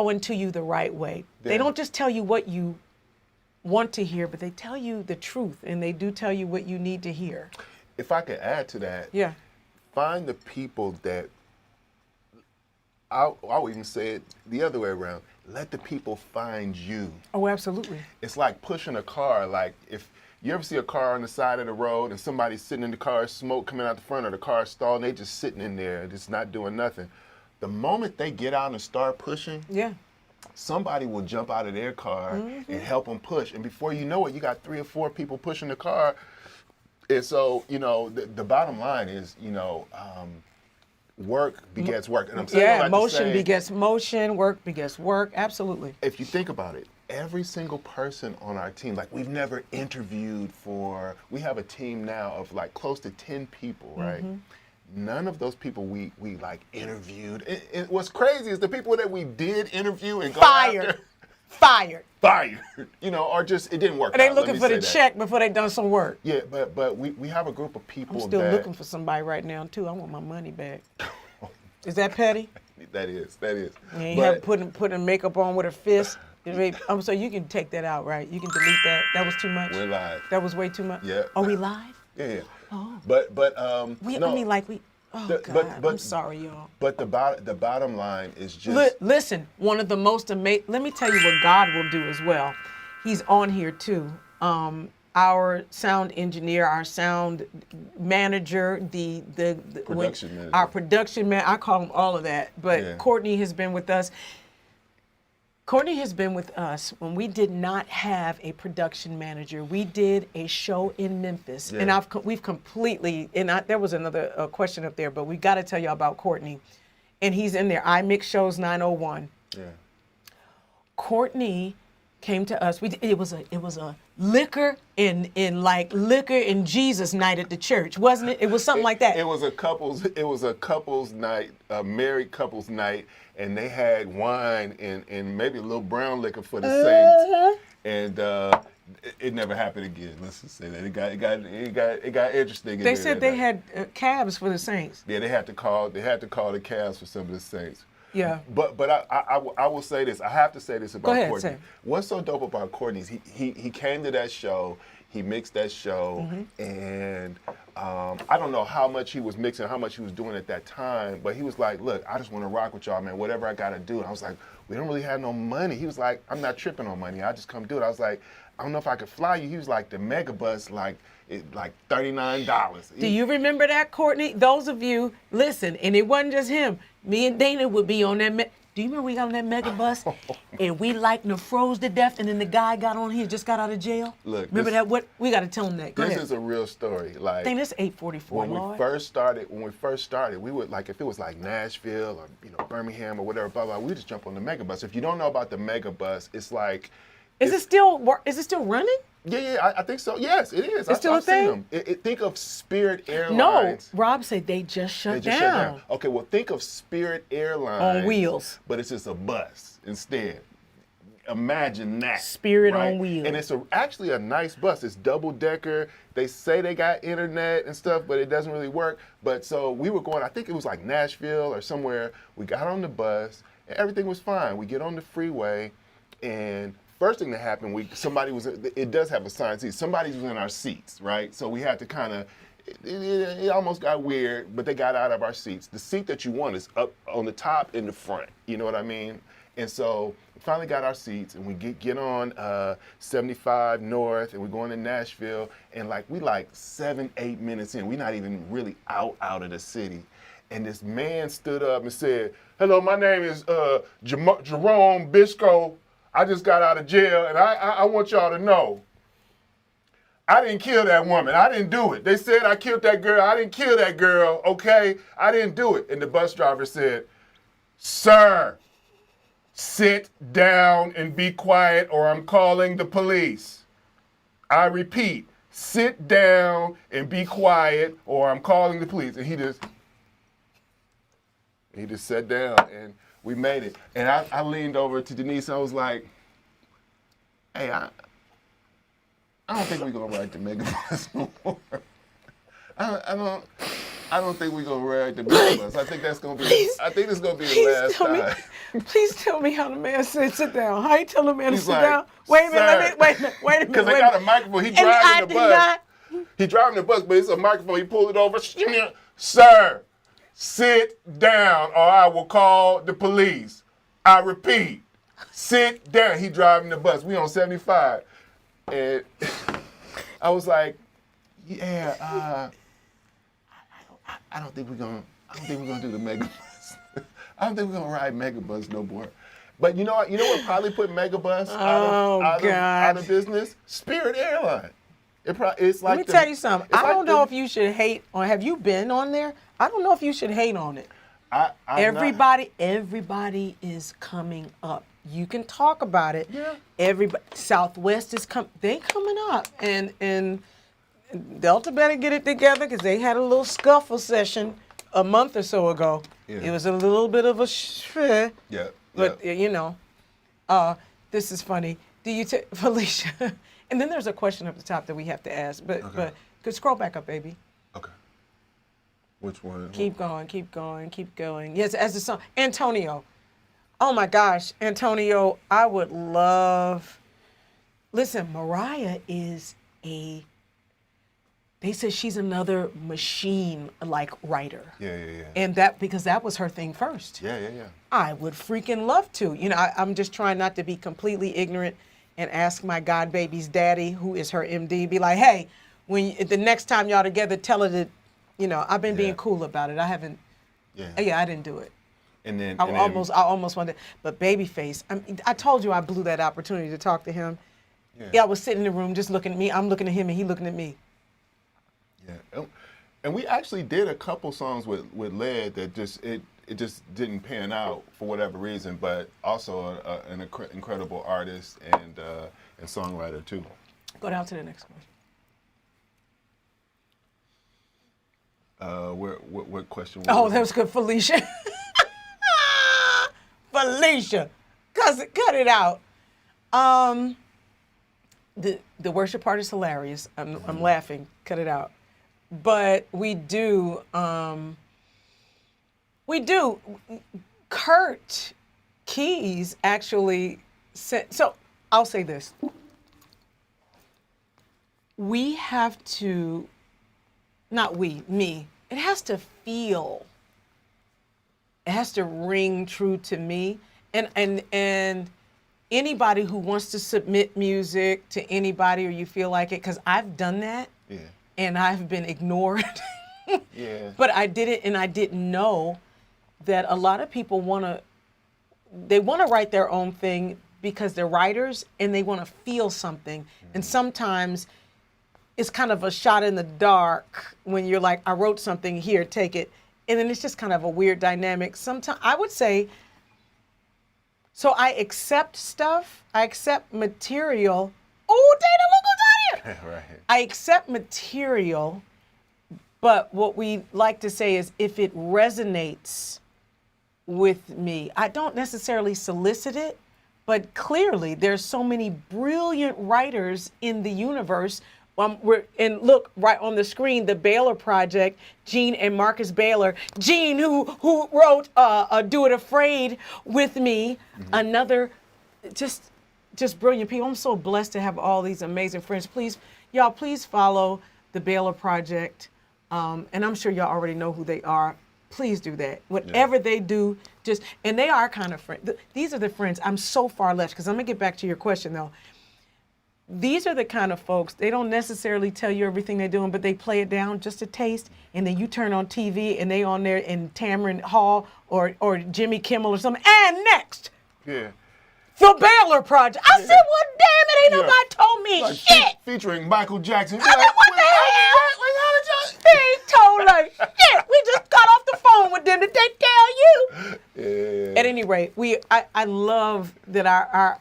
into you the right way. Yeah. They don't just tell you what you want to hear, but they tell you the truth, and they do tell you what you need to hear. If I could add to that, Yeah. find the people that, I would even say it the other way around. Let the people find you. Oh, absolutely. It's like pushing a car. Like if you ever see a car on the side of the road and somebody's sitting in the car, smoke coming out the front of the car stall, and they just sitting in there, just not doing nothing. The moment they get out and start pushing, Yeah. somebody will jump out of their car and help them push. And before you know it, you got 3 or 4 people pushing the car. And so, the bottom line is, work begets work. And I'm saying all that to motion say, begets motion, work begets work. Absolutely. if you think about it, every single person on our team, like we've never interviewed we have a team now of like close to 10 people, right? None of those people we like interviewed. What's crazy is the people that we did interview and go after, Fired. Or just, it didn't work Are they out. looking Let for me the say that. check before they done some work? Yeah, but we have a group of people I'm still that... looking for somebody right now, too. I want my money back. Is that petty? That is. You ain't have putting makeup on with a fist. So you can take that out, right? You can delete that. That was too much? We're live. That was way too much? Yeah. Are we live? Yeah. Oh. But I'm sorry, y'all. But the bottom line is just... Listen, one of the most amazing, let me tell you what God will do as well. He's on here too. Our sound engineer, our sound manager, the Production manager. our production man, I call him all of that. But Yeah. Courtney has been with us. Courtney has been with us when we did not have a production manager. We did a show in Memphis, Yeah. and we've completely. And there was another question up there, but we got to tell you about Courtney, and he's in there. I Mix Shows 901. Yeah. Courtney came to us. It was a liquor in Jesus night at the church, wasn't it? It was something like that. It was a couples night, a married couples night, and they had wine and maybe a little brown liquor for the saints. And it never happened again. Let's just say that it got interesting. They said they had cabs for the saints. Yeah, they had to call the cabs for some of the saints. Yeah. But I will say this. I have to say this about Go ahead, Courtney. say it. What's so dope about Courtney is he came to that show, he mixed that show, and I don't know how much he was mixing, how much he was doing at that time, but he was like, look, I just want to rock with y'all, man, whatever I got to do. And I was like, we don't really have no money. He was like, I'm not tripping on money. I just come do it. I was like, I don't know if I could fly you. He was like, the mega bus, like $39. Do you remember that, Courtney? Those of you, listen, and it wasn't just him. Me and Dana would be on that. Do you remember we got on that mega bus? and we like froze to death, and then the guy got on here, just got out of jail. Look, remember that? What we got to tell him that. Go this ahead. is a real story. Like, Dang, this 844. when we first started, we would like if it was like Nashville or Birmingham or whatever, blah blah. We just jump on the mega bus. If you don't know about the mega bus, it's like. Is it still running? Yeah, I think so. Yes, it is. It's still a thing? Seen them. Think of Spirit Airlines. No, Rob said they just shut down. Okay, well, think of Spirit Airlines. On wheels. But it's just a bus instead. Imagine that. Spirit right? on wheels. And it's actually a nice bus. It's double-decker. They say they got internet and stuff, but it doesn't really work. But so we were going, I think it was like Nashville or somewhere. We got on the bus, and everything was fine. We get on the freeway, and first thing that happened, it does have assigned seats. Somebody was in our seats, right? So we had to kind of, it almost got weird, but they got out of our seats. The seat that you want is up on the top in the front, you know what I mean? And so we finally got our seats, and we get on 75 North, and we're going to Nashville, and we 7-8 minutes in. We're not even really out of the city. And this man stood up and said, "Hello, my name is Jerome Bisco. I just got out of jail, and I want y'all to know, I didn't kill that woman. I didn't do it. They said I killed that girl. I didn't kill that girl, okay? I didn't do it." And the bus driver said, "Sir, sit down and be quiet, or I'm calling the police. I repeat, sit down and be quiet, or I'm calling the police." And he just sat down, and we made it. And I leaned over to Denise. I was like, "Hey, I don't think we're gonna ride the megabus no more. I don't think we're gonna ride the megabus. I think that's gonna be. I think this is gonna be the last time." Please tell me how the man said sit down. How you tell the man to sit like, down? Wait a minute. Wait a minute. Because they got a microphone. He driving the bus. He driving the bus, but it's a microphone. He pulled it over. "Sir, sit down, or I will call the police. I repeat, sit down." He driving the bus. We on 75, and I was like, "Yeah, I don't think we're gonna do the megabus. I don't think we're gonna ride megabus no more." But you know what probably put megabus out of business? Spirit Airlines. It's like Let me tell you something. I don't know if you should hate on. Have you been on there? I don't know if you should hate on it. Everybody is coming up. You can talk about it. Yeah. Everybody, Southwest is coming up, and Delta better get it together because they had a little scuffle session a month or so ago. Yeah. It was a little bit of a Yeah. but this is funny. Do you Felicia? And then there's a question up the top that we have to ask, but could scroll back up, baby. Okay. Which one? Keep going. Yes, as the song. Antonio. Oh my gosh, Antonio, I would love. Listen, Mariah is they said she's another machine-like writer. Yeah. And because that was her thing first. Yeah. I would freaking love to. I'm just trying not to be completely ignorant and ask my god baby's daddy, who is her MD, be like, "Hey, the next time y'all together, tell her that, I've been being cool about it. I haven't." Yeah, I didn't do it. And then I almost wanted, but Babyface. I told you I blew that opportunity to talk to him. Yeah, I was sitting in the room just looking at me. I'm looking at him and he looking at me. Yeah, and we actually did a couple songs with Led that just didn't pan out for whatever reason, but also an incredible artist and songwriter too. Go down to the next question. What question? Oh, that was good, Felicia. Felicia, cut it out. The worship part is hilarious. I'm laughing. Cut it out. But we do. Kurt Keys actually said. So I'll say this. We have to. Not we, me. It has to feel. It has to ring true to me. And anybody who wants to submit music to anybody or you feel like it, because I've done that. Yeah. And I've been ignored. Yeah. But I did it, and I didn't know that a lot of people want to write their own thing. because they're writers and they want to feel something. And sometimes it's kind of a shot in the dark when you're like, I wrote something, here, take it. And then it's just kind of a weird dynamic. Sometimes I would say, so I accept stuff, I accept material. Oh, Dana, look who's out here. Right. I accept material, but what we like to say is if it resonates with me, I don't necessarily solicit it, but clearly there's so many brilliant writers in the universe. And look right on the screen, the Baylor Project, Gene and Marcus Baylor. Gene, who wrote "Do It Afraid" with me, another just brilliant people. I'm so blessed to have all these amazing friends. Please, y'all, please follow the Baylor Project, and I'm sure y'all already know who they are. Please do that. Whatever they do, and they are kind of friends. These are the friends. I'm so far left because I'm gonna get back to your question though. These are the kind of folks, they don't necessarily tell you everything they're doing, but they play it down just a taste, and then you turn on TV and they on there in Tamron Hall or Jimmy Kimmel or something. And next, Yeah. the Baylor Project. I said, well, damn it, ain't nobody told me Like shit. featuring Michael Jackson. I said, what the hell? They ain't told us shit. We just got off the phone with them. Did they tell you? Yeah. At any rate, I love that our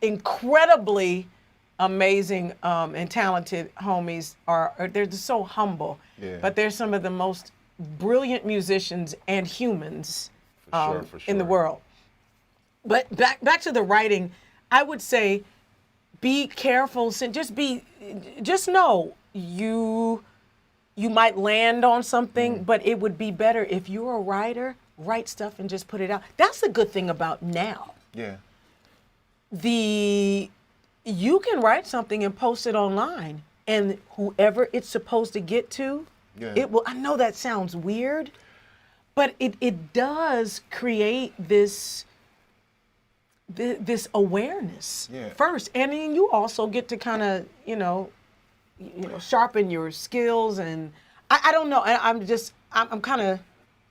incredibly amazing and talented homies they're just so humble, but they're some of the most brilliant musicians and humans For sure. in the world. But back to the writing, I would say be careful. Just know you might land on something, but it would be better if you're a writer, write stuff and just put it out. That's the good thing about now. Yeah. You can write something and post it online, and whoever it's supposed to get to, it will. I know that sounds weird, but it does create this awareness first, and then you also get to kind of sharpen your skills. And I don't know. I'm kind of.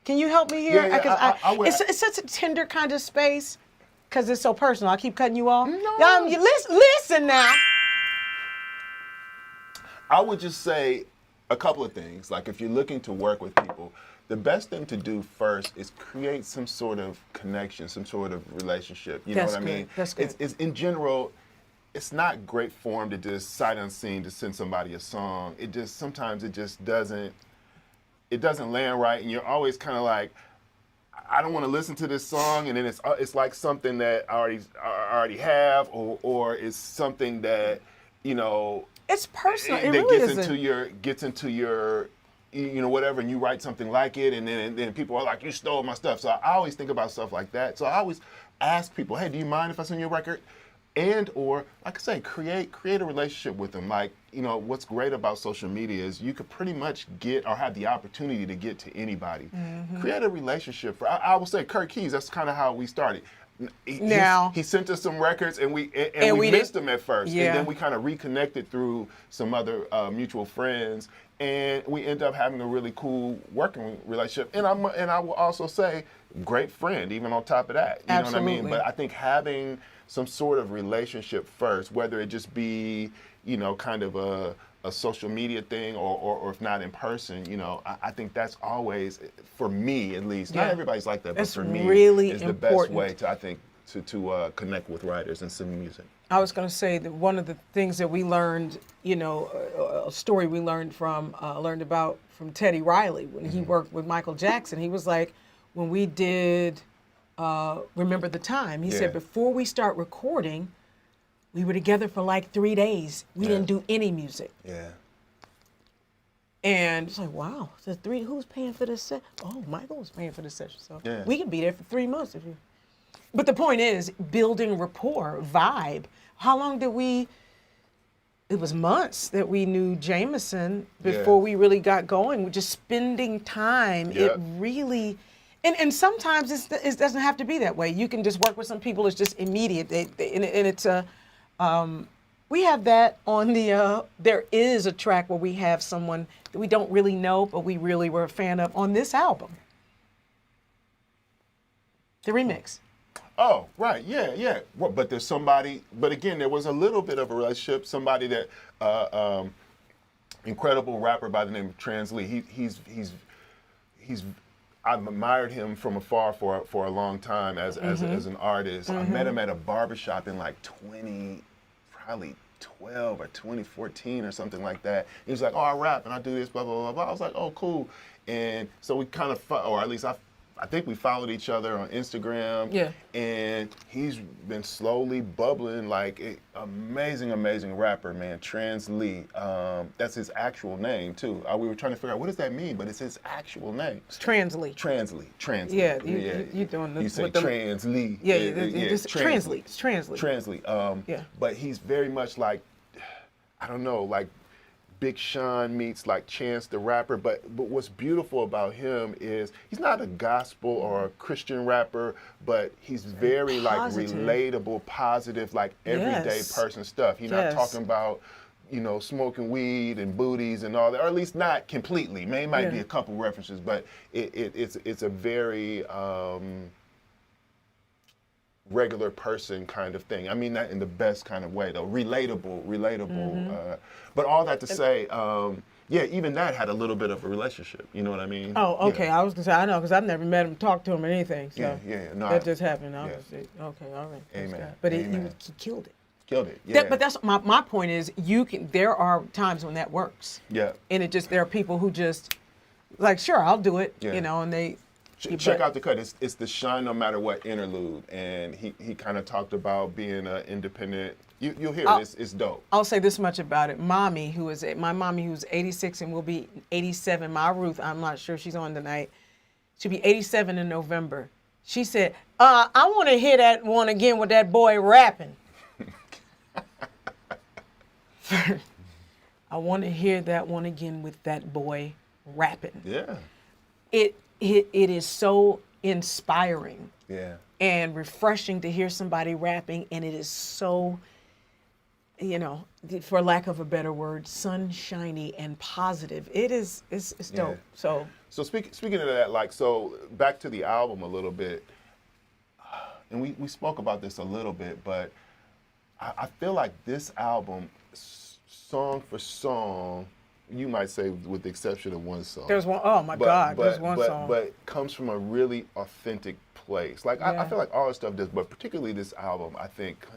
Can you help me here? Yeah, It's such a tender kind of space. Because it's so personal. I keep cutting you off. No. You listen now. I would just say a couple of things. Like if you're looking to work with people, the best thing to do first is create some sort of connection, some sort of relationship. You know what I mean? That's good. It's in general, it's not great form to just sight unseen to send somebody a song. Sometimes it just doesn't land right, and you're always kind of like, I don't want to listen to this song, and then it's like something that I already have, or it's something that it's personal. It that really gets into your whatever, and you write something like it, and then people are like, you stole my stuff. So I always think about stuff like that. So I always ask people, hey, do you mind if I send you a record? And or like I say, create a relationship with them. Like, what's great about social media is you could pretty much get or have the opportunity to get to anybody. Create a relationship. I will say Kurt Keys, that's kind of how we started. He sent us some records, and we missed them at first, and then we kind of reconnected through some other mutual friends, and we ended up having a really cool working relationship. And I will also say, great friend, even on top of that. You know what I mean? But I think having some sort of relationship first, whether it just be kind of a social media thing, or if not in person, I think that's always, for me at least, not everybody's like that, but for me, really is the best way to connect with writers and some music. I was going to say that one of the things that we learned, a story we learned about from Teddy Riley when he worked with Michael Jackson. He was like, when we did Remember the Time, he said, before we start recording, we were together for like 3 days. We didn't do any music. Yeah. And it's like, wow, who's paying for this set? Oh, Michael was paying for this session. So we can be there for 3 months if you. But the point is, building rapport, vibe. How long did we? It was months that we knew Jameson before we really got going. We're just spending time. It really. And sometimes it doesn't have to be that way. You can just work with some people. It's just immediate. And it's a. We have that on the. There is a track where we have someone that we don't really know, but we really were a fan of on this album. The remix. Oh, right, yeah. Well, but there's somebody. But again, there was a little bit of a relationship. Somebody that incredible rapper by the name of Trans Lee. He's I've admired him from afar for a long time as an artist. I met him at a barbershop in like 2012 or 2014 or something like that. He was like, "Oh, I rap and I do this, blah blah blah blah." I was like, "Oh, cool." And so we kind of, or at least I think we followed each other on Instagram. Yeah. And he's been slowly bubbling like an amazing rapper, man. Trans Lee. That's his actual name, too. We were trying to figure out what does that mean, but it's his actual name. It's Trans Lee. Trans Lee. Yeah, you're doing the... You say Trans Lee. Yeah, it's Trans Lee. It's Trans Lee. Trans Lee. Yeah. But he's very much like, I don't know, like Big Sean meets like Chance the Rapper, but what's beautiful about him is he's not a gospel or a Christian rapper, but he's very positive. Like relatable, positive, like everyday person stuff. He's not talking about, you know, smoking weed and booties and all that, or at least not completely. Might be a couple references, but it's a very regular person kind of thing. I mean that in the best kind of way, though. Relatable. But all that to say, yeah, even that had a little bit of a relationship. You know what I mean? Oh, okay. Yeah. I was gonna say I know because I've never met him, talked to him, or anything. So Yeah. No, that just happened. yeah. Okay, all right. Amen. But Amen. he killed it. Killed it. Yeah. But that's my point is there are times when that works. Yeah. And there are people who just like, sure, I'll do it. Yeah. You know, and they. Check out the cut. It's the Shine No Matter What interlude, and he kind of talked about being an independent. You'll hear it. It's dope. I'll say this much about it. My mommy, who's 86 and will be 87. My Ruth, I'm not sure she's on tonight. She'll be 87 in November. She said, "I want to hear that one again with that boy rapping." I want to hear that one again with that boy rapping. Yeah. It is so inspiring. Yeah. And refreshing to hear somebody rapping, and it is so, you know, for lack of a better word, sunshiny and positive. It's dope. Yeah. So speaking of that, like, so back to the album a little bit, and we spoke about this a little bit, but I feel like this album, song for song, you might say with the exception of one song. There's one, oh my God, there's one song. But comes from a really authentic place. Like, I feel like all this stuff does, but particularly this album, I think.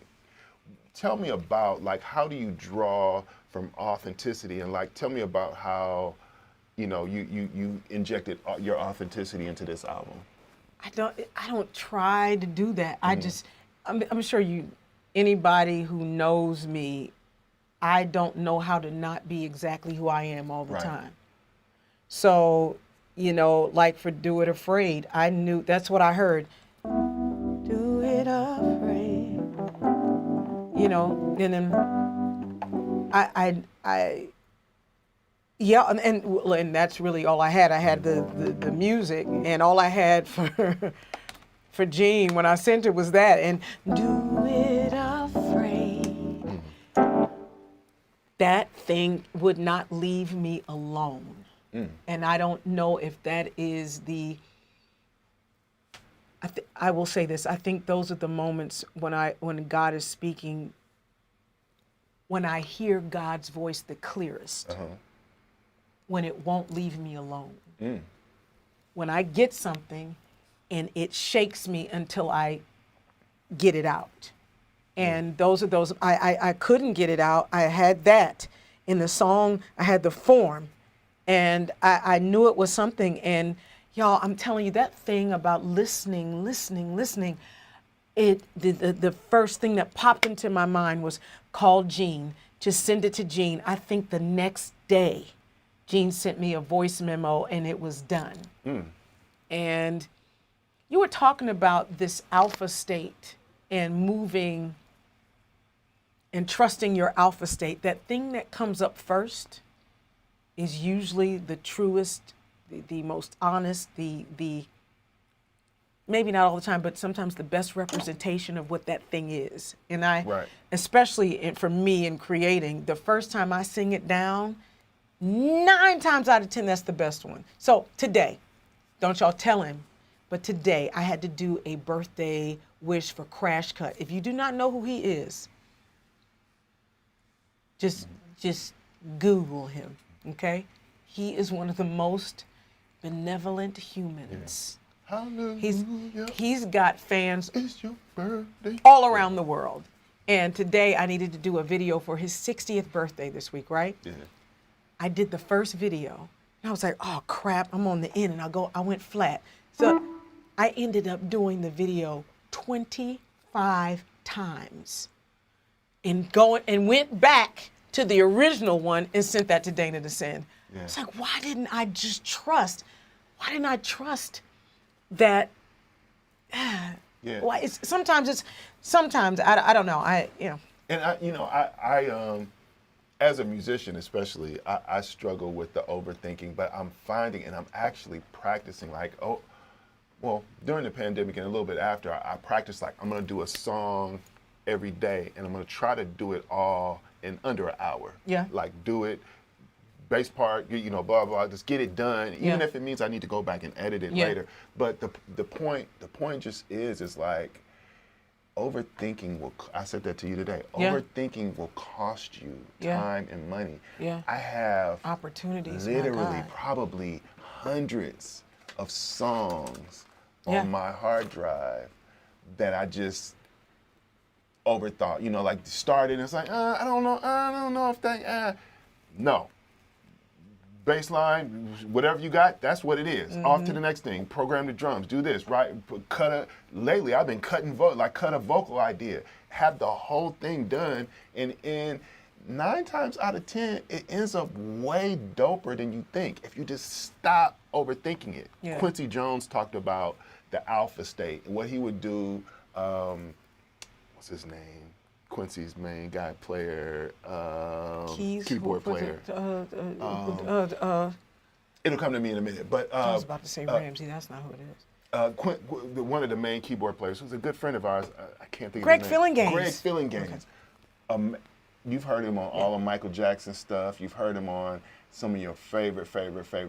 Tell me about, like, how do you draw from authenticity? And, like, tell me about how, you know, you injected your authenticity into this album. I don't try to do that. I'm sure anybody who knows me, I don't know how to not be exactly who I am all the time. So, you know, like for Do It Afraid, I knew, that's what I heard. Do it afraid. You know, and then and that's really all I had. I had the music, and all I had for Jean when I sent it was that, and Do It Afraid. That thing would not leave me alone. And I don't know if that is I will say this, I think those are the moments when God is speaking, when I hear God's voice the clearest, when it won't leave me alone. When I get something and it shakes me until I get it out. And those are those, I couldn't get it out. I had that. In the song, I had the form. And I knew it was something. And y'all, I'm telling you, that thing about listening, the first thing that popped into my mind was call Jean, to send it to Jean. I think the next day, Jean sent me a voice memo and it was done. And you were talking about this alpha state and moving and trusting your alpha state. That thing that comes up first is usually the truest, the most honest, the maybe not all the time, but sometimes the best representation of what that thing is. And especially for me in creating, the first time I sing it down, 9 times out of 10, that's the best one. So today, don't y'all tell him, but today I had to do a birthday wish for Crash Cut. If you do not know who he is, just Google him, okay? He is one of the most benevolent humans. Hallelujah. He's got fans It's your birthday. all around the world. And today I needed to do a video for his 60th birthday this week, right? Yeah. I did the first video. And I was like, oh crap, I'm on the end, and I went flat. So I ended up doing the video 25 times and went back to the original one and sent that to Dana to send. Yeah. It's like, why didn't I just trust? Why didn't I trust that? Yeah. Why sometimes I don't know. And I as a musician especially, I struggle with the overthinking, but I'm finding and I'm actually practicing during the pandemic and a little bit after, I practiced like I'm gonna do a song every day and I'm gonna try to do it all in under an hour. Yeah. Like do it, bass part, blah, blah, just get it done, even Yeah. if it means I need to go back and edit it Yeah. later. But the point just is like, overthinking I said that to you today, Yeah. overthinking will cost you Yeah. time and money. Yeah. I have Opportunities, my literally God. probably hundreds of songs Yeah. on my hard drive that I just overthought, like started and it's like, I don't know if that, no. Baseline, whatever you got, that's what it is. Off to the next thing. Program the drums. Do this, right? Lately, I've been cut a vocal idea. Have the whole thing done, and in 9 times out of 10, it ends up way doper than you think if you just stop overthinking it. Yeah. Quincy Jones talked about the alpha state and what he would do. What's his name? Quincy's main guy player, keyboard player. It'll come to me in a minute. But I was about to say Ramsey. That's not who it is. one of the main keyboard players, who's a good friend of ours. I can't think Greg of his name. Fillinganes. Greg Fillinganes. Okay. You've heard him on all of Michael Jackson stuff. You've heard him on some of your favorite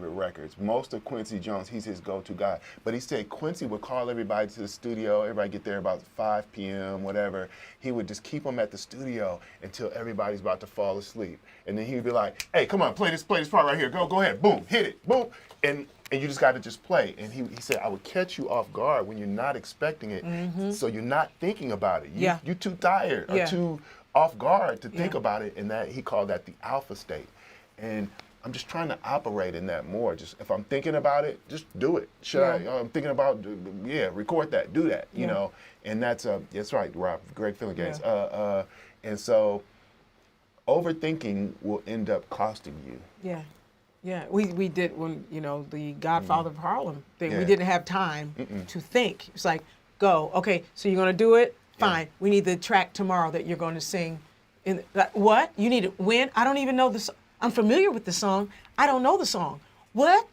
records. Most of Quincy Jones, he's his go-to guy. But he said Quincy would call everybody to the studio. Everybody get there about 5 p.m., whatever. He would just keep them at the studio until everybody's about to fall asleep. And then he would be like, hey, come on, play this part right here. Go ahead. Boom, hit it. Boom. And you just got to just play. And he said, I would catch you off guard when you're not expecting it. So you're not thinking about it. You're too tired or too off guard to think about it. And that he called that the alpha state. And I'm just trying to operate in that more. Just if I'm thinking about it, just do it. I'm thinking about, record that, do that, you know. And that's right, Rob, Greg Fillinganes. Yeah. And so overthinking will end up costing you. Yeah. Yeah, we did when, the Godfather of Harlem thing. Yeah. We didn't have time to think. It's like, go, okay, so you're going to do it? Fine. We need the track tomorrow that you're going to sing. What? You need it when? I don't even know the song. I'm familiar with the song. I don't know the song. What?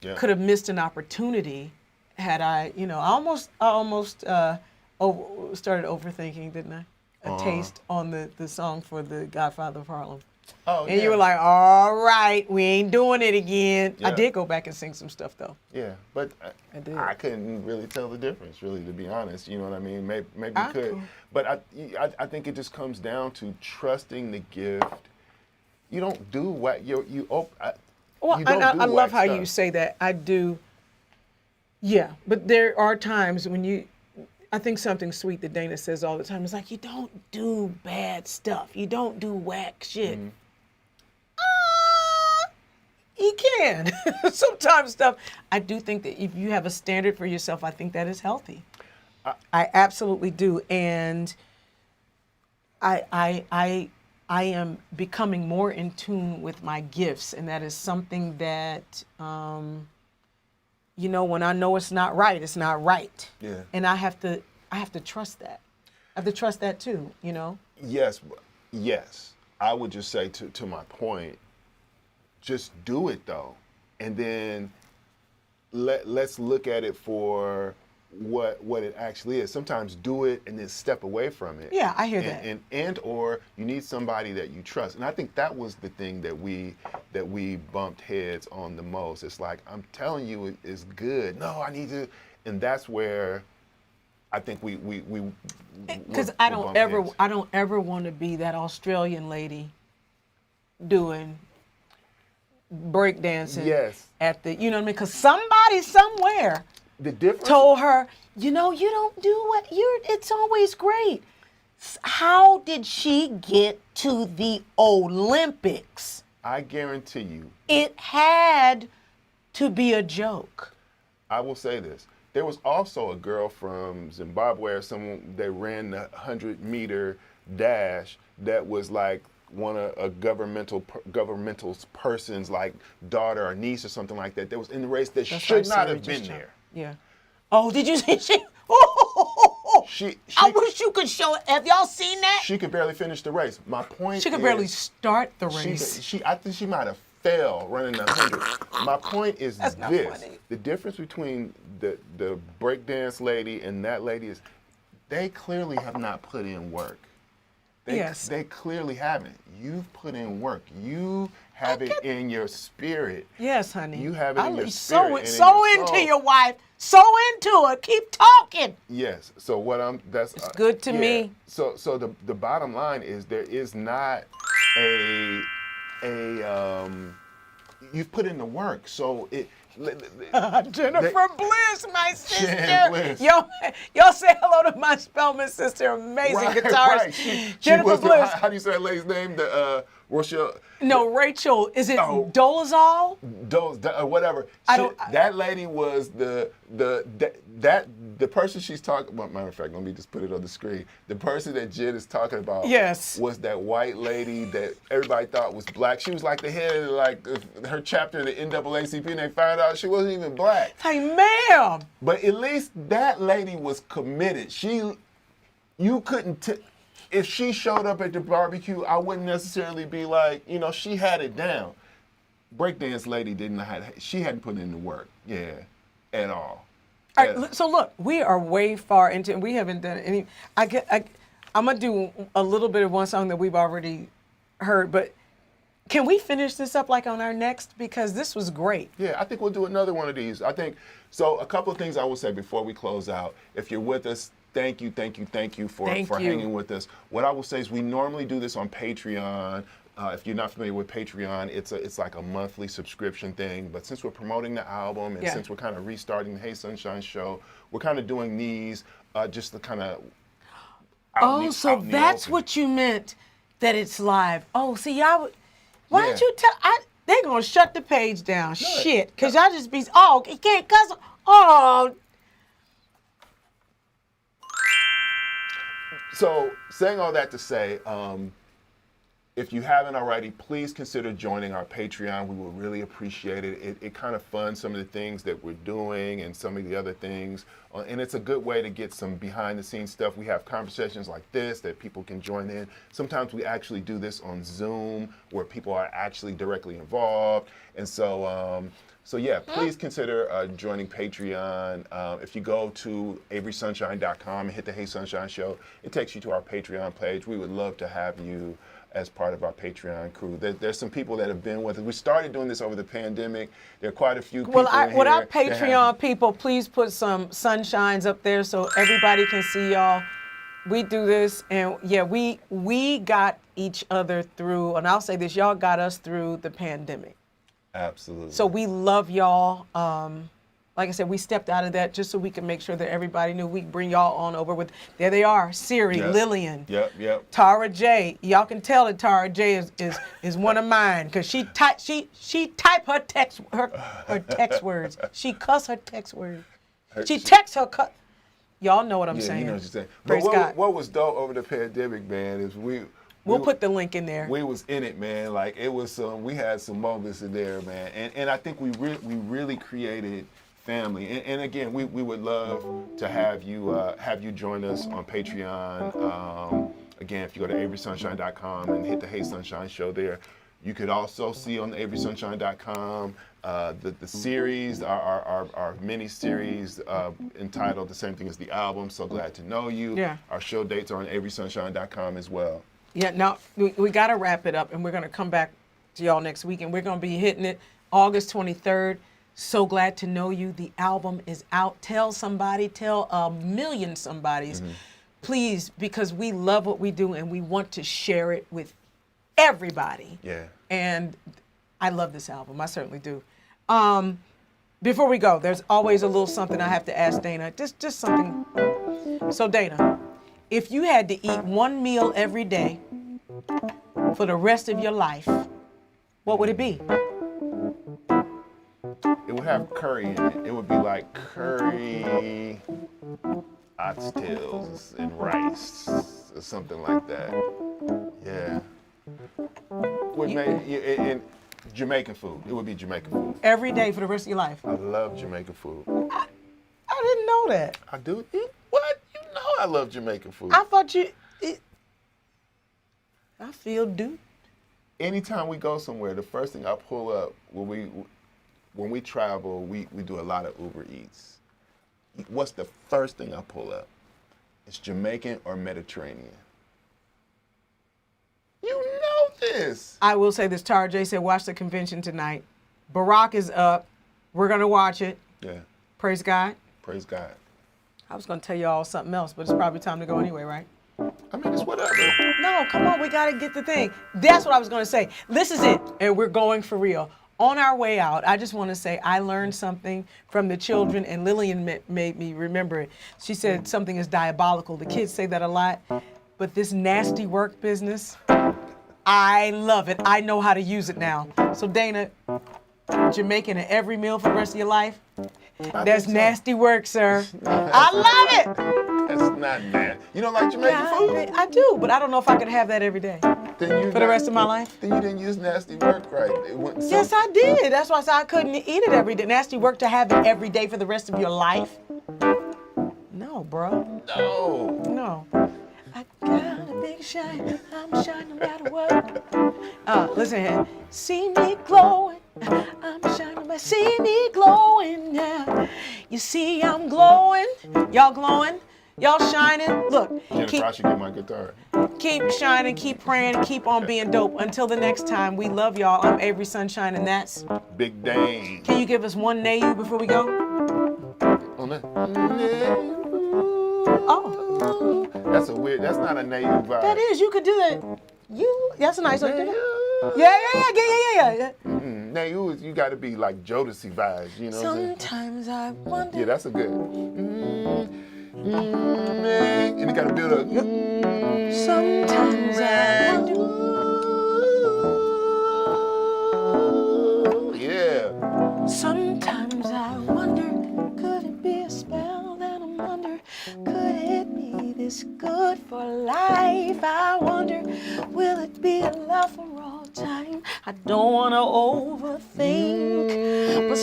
Yeah. Could have missed an opportunity had I almost started overthinking, didn't I? A taste on the song for the Godfather of Harlem. Oh, And you were like, all right, we ain't doing it again. I Yeah. did go back and sing some stuff, though. Yeah, but I did. I couldn't really tell the difference, really, to be honest. You know what I mean? Maybe you I could. could. But I think it just comes down to trusting the gift. You don't do what you Well, don't and I do love whack how you stuff. say that. I do. Yeah, but there are times when I think something sweet that Dana says all the time is like, you don't do bad stuff. You don't do whack shit. You can. Sometimes stuff. I do think that if you have a standard for yourself, I think that is healthy. I absolutely do. And I am becoming more in tune with my gifts, and that is something that, when I know it's not right, it's not right. Yeah. And I have to trust that. I have to trust that too, Yes. I would just say to my point, just do it though, and then let's look at it for what it actually is. Sometimes do it and then step away from it. Yeah, I hear that. And or you need somebody that you trust. And I think that was the thing that we bumped heads on the most. It's like, I'm telling you it's good. No, I need to. And that's where I think we because I don't ever want to be that Australian lady doing breakdancing Yes. at the, you know what I mean? Because somebody somewhere The difference told her, you know, you don't do what it's always great. How did she get to the Olympics? I guarantee you, It had to be a joke. I will say this. There was also a girl from Zimbabwe or someone that ran the 100-meter dash that was like one of a governmental person's like daughter or niece or something like that. That was in the race that should not have been there. Yeah. Oh, did you see she? I wish you could show it. Have y'all seen that? She could barely finish the race. My point She could barely start the race. I think she might have failed running the 100. My point is That's not this. funny. The difference between the breakdance lady and that lady is they clearly have not put in work. Yes. They clearly haven't. You've put in work. You have it in your spirit. Yes, honey. You have it in your spirit. and in So your into soul. your wife. So into it. Keep talking. Yes. So what it's good to me. So the bottom line is there is not you've put in the work. So Jennifer Bliss, my sister. Jen Bliss. Yo say hello to my Spelman sister, amazing guitarist. Right. Jennifer Bliss. How do you say that lady's name? Rochelle. No, Rachel. Is it Dolezal? Whatever. That lady was the person she's talking about. Matter of fact, let me just put it on the screen. The person that Jen is talking about was that white lady that everybody thought was black. She was like the head of her chapter of the NAACP, and they found out she wasn't even black. Hey, ma'am. But at least that lady was committed. You couldn't. If she showed up at the barbecue, I wouldn't necessarily be like, she had it down. Breakdance lady she hadn't put in the work, at all. All right, so look, we are way far into, and we haven't done any. I'm gonna do a little bit of one song that we've already heard, but can we finish this up like on our next? Because this was great. Yeah, I think we'll do another one of these. I think so. A couple of things I will say before we close out. If you're with us, thank you for hanging with us. What I will say is we normally do this on Patreon. If you're not familiar with Patreon, it's like a monthly subscription thing. But since we're promoting the album and since we're kind of restarting the Hey Sunshine show, we're kind of doing these just to kind of. So that's what you meant, that it's live. Oh, see, y'all. Why don't you tell? They're gonna shut the page down. Shit, because y'all just be. Oh, you can't cuss. Oh. So, saying all that to say, if you haven't already, please consider joining our Patreon. We will really appreciate it. It kind of funds some of the things that we're doing and some of the other things. And it's a good way to get some behind-the-scenes stuff. We have conversations like this that people can join in. Sometimes we actually do this on Zoom where people are actually directly involved. And so, please consider joining Patreon. If you go to averysunshine.com and hit the Hey Sunshine Show, it takes you to our Patreon page. We would love to have you as part of our Patreon crew. There's some people that have been with us. We started doing this over the pandemic. There are quite a few people With our Patreon people, please put some sunshines up there so everybody can see y'all. We do this, and we got each other through, and I'll say this, y'all got us through the pandemic. Absolutely. So we love y'all. Like I said, we stepped out of that just so we could make sure that everybody knew we bring y'all on over with. There they are, Siri, Lillian, Tara J. Y'all can tell that Tara J is one of mine because she type her text words. She cuss her text words. She texts her cut. Y'all know what I'm saying. You know what you're saying. Praise God. What was dope over the pandemic, man, is We'll put the link in there. We was in it, man. Like it was we had some moments in there, man. And I think we really created family. And again, we would love to have you join us on Patreon. Again, if you go to averysunshine.com and hit the Hey Sunshine Show there, you could also see on the averysunshine.com the series, our mini series entitled the same thing as the album. So glad to know you. Yeah. Our show dates are on averysunshine.com as well. Yeah, now we got to wrap it up, and we're going to come back to y'all next week, and we're going to be hitting it August 23rd. So glad to know you. The album is out. Tell somebody, tell a million somebodies, please, because we love what we do and we want to share it with everybody. Yeah. And I love this album. I certainly do. Before we go, there's always a little something I have to ask Dana. Just something. So Dana, if you had to eat one meal every day for the rest of your life, what would it be? It would have curry in it. It would be like curry, oxtails, and rice, or something like that. Yeah. And Jamaican food. It would be Jamaican food. Every day for the rest of your life? I love Jamaican food. I didn't know that. I do? What? You know I love Jamaican food. I thought I feel duped. Anytime we go somewhere, the first thing I pull up when we travel, we do a lot of Uber Eats. What's the first thing I pull up? It's Jamaican or Mediterranean. You know this. I will say this. Tara J said, watch the convention tonight. Barack is up. We're going to watch it. Yeah. Praise God. Praise God. I was going to tell you all something else, but it's probably time to go anyway, right? I mean, it's whatever. No, come on. We got to get the thing. That's what I was going to say. This is it. And we're going for real. On our way out, I just want to say I learned something from the children, and Lillian made me remember it. She said something is diabolical. The kids say that a lot. But this nasty work business, I love it. I know how to use it now. So Dana, Jamaican at every meal for the rest of your life? That's nasty work, sir. I love it. That's not bad. You don't like Jamaican food? I do, but I don't know if I could have that every day for the rest of my life. Then you didn't use nasty work right. Yes, I did. That's why I said I couldn't eat it every day. Nasty work to have it every day for the rest of your life? No, bro. No. I got a big shine. I'm shining no matter what. Listen here. See me glowing. I'm shining, but see me glowing. Yeah. You see I'm glowing. Y'all glowing? Y'all shining? Look. Jennifer, I should get my guitar. Keep shining, keep praying, keep on being dope. Until the next time, we love y'all. I'm Avery Sunshine, and that's BigDane. Can you give us one nayu before we go? On that. Oh. That's not a nayu vibe. That is, you could do that. That's a nice one. Yeah. Nayu is, you got to be like Jodeci vibes, you know what I'm saying? Sometimes I wonder. Yeah, that's a good. And you got to build up. Sometimes I wonder. Yeah. Sometimes I wonder, could it be a spell that I'm under? Could it be this good for life? I wonder, will it be a love for all time? I don't want to overthink, but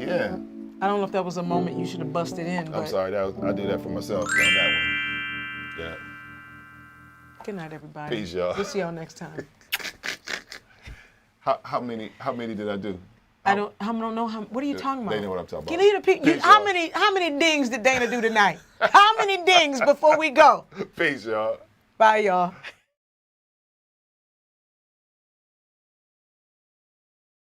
Yeah. I don't know if that was a moment you should have busted in. I'm sorry, I did that for myself on that one. Yeah. Good night, everybody. Peace, y'all. We'll see y'all next time. How many did I do? I don't know how. What are you talking about? They know what I'm talking about. Can you Peace, how y'all. many dings did Dana do tonight? How many dings before we go? Peace, y'all. Bye, y'all.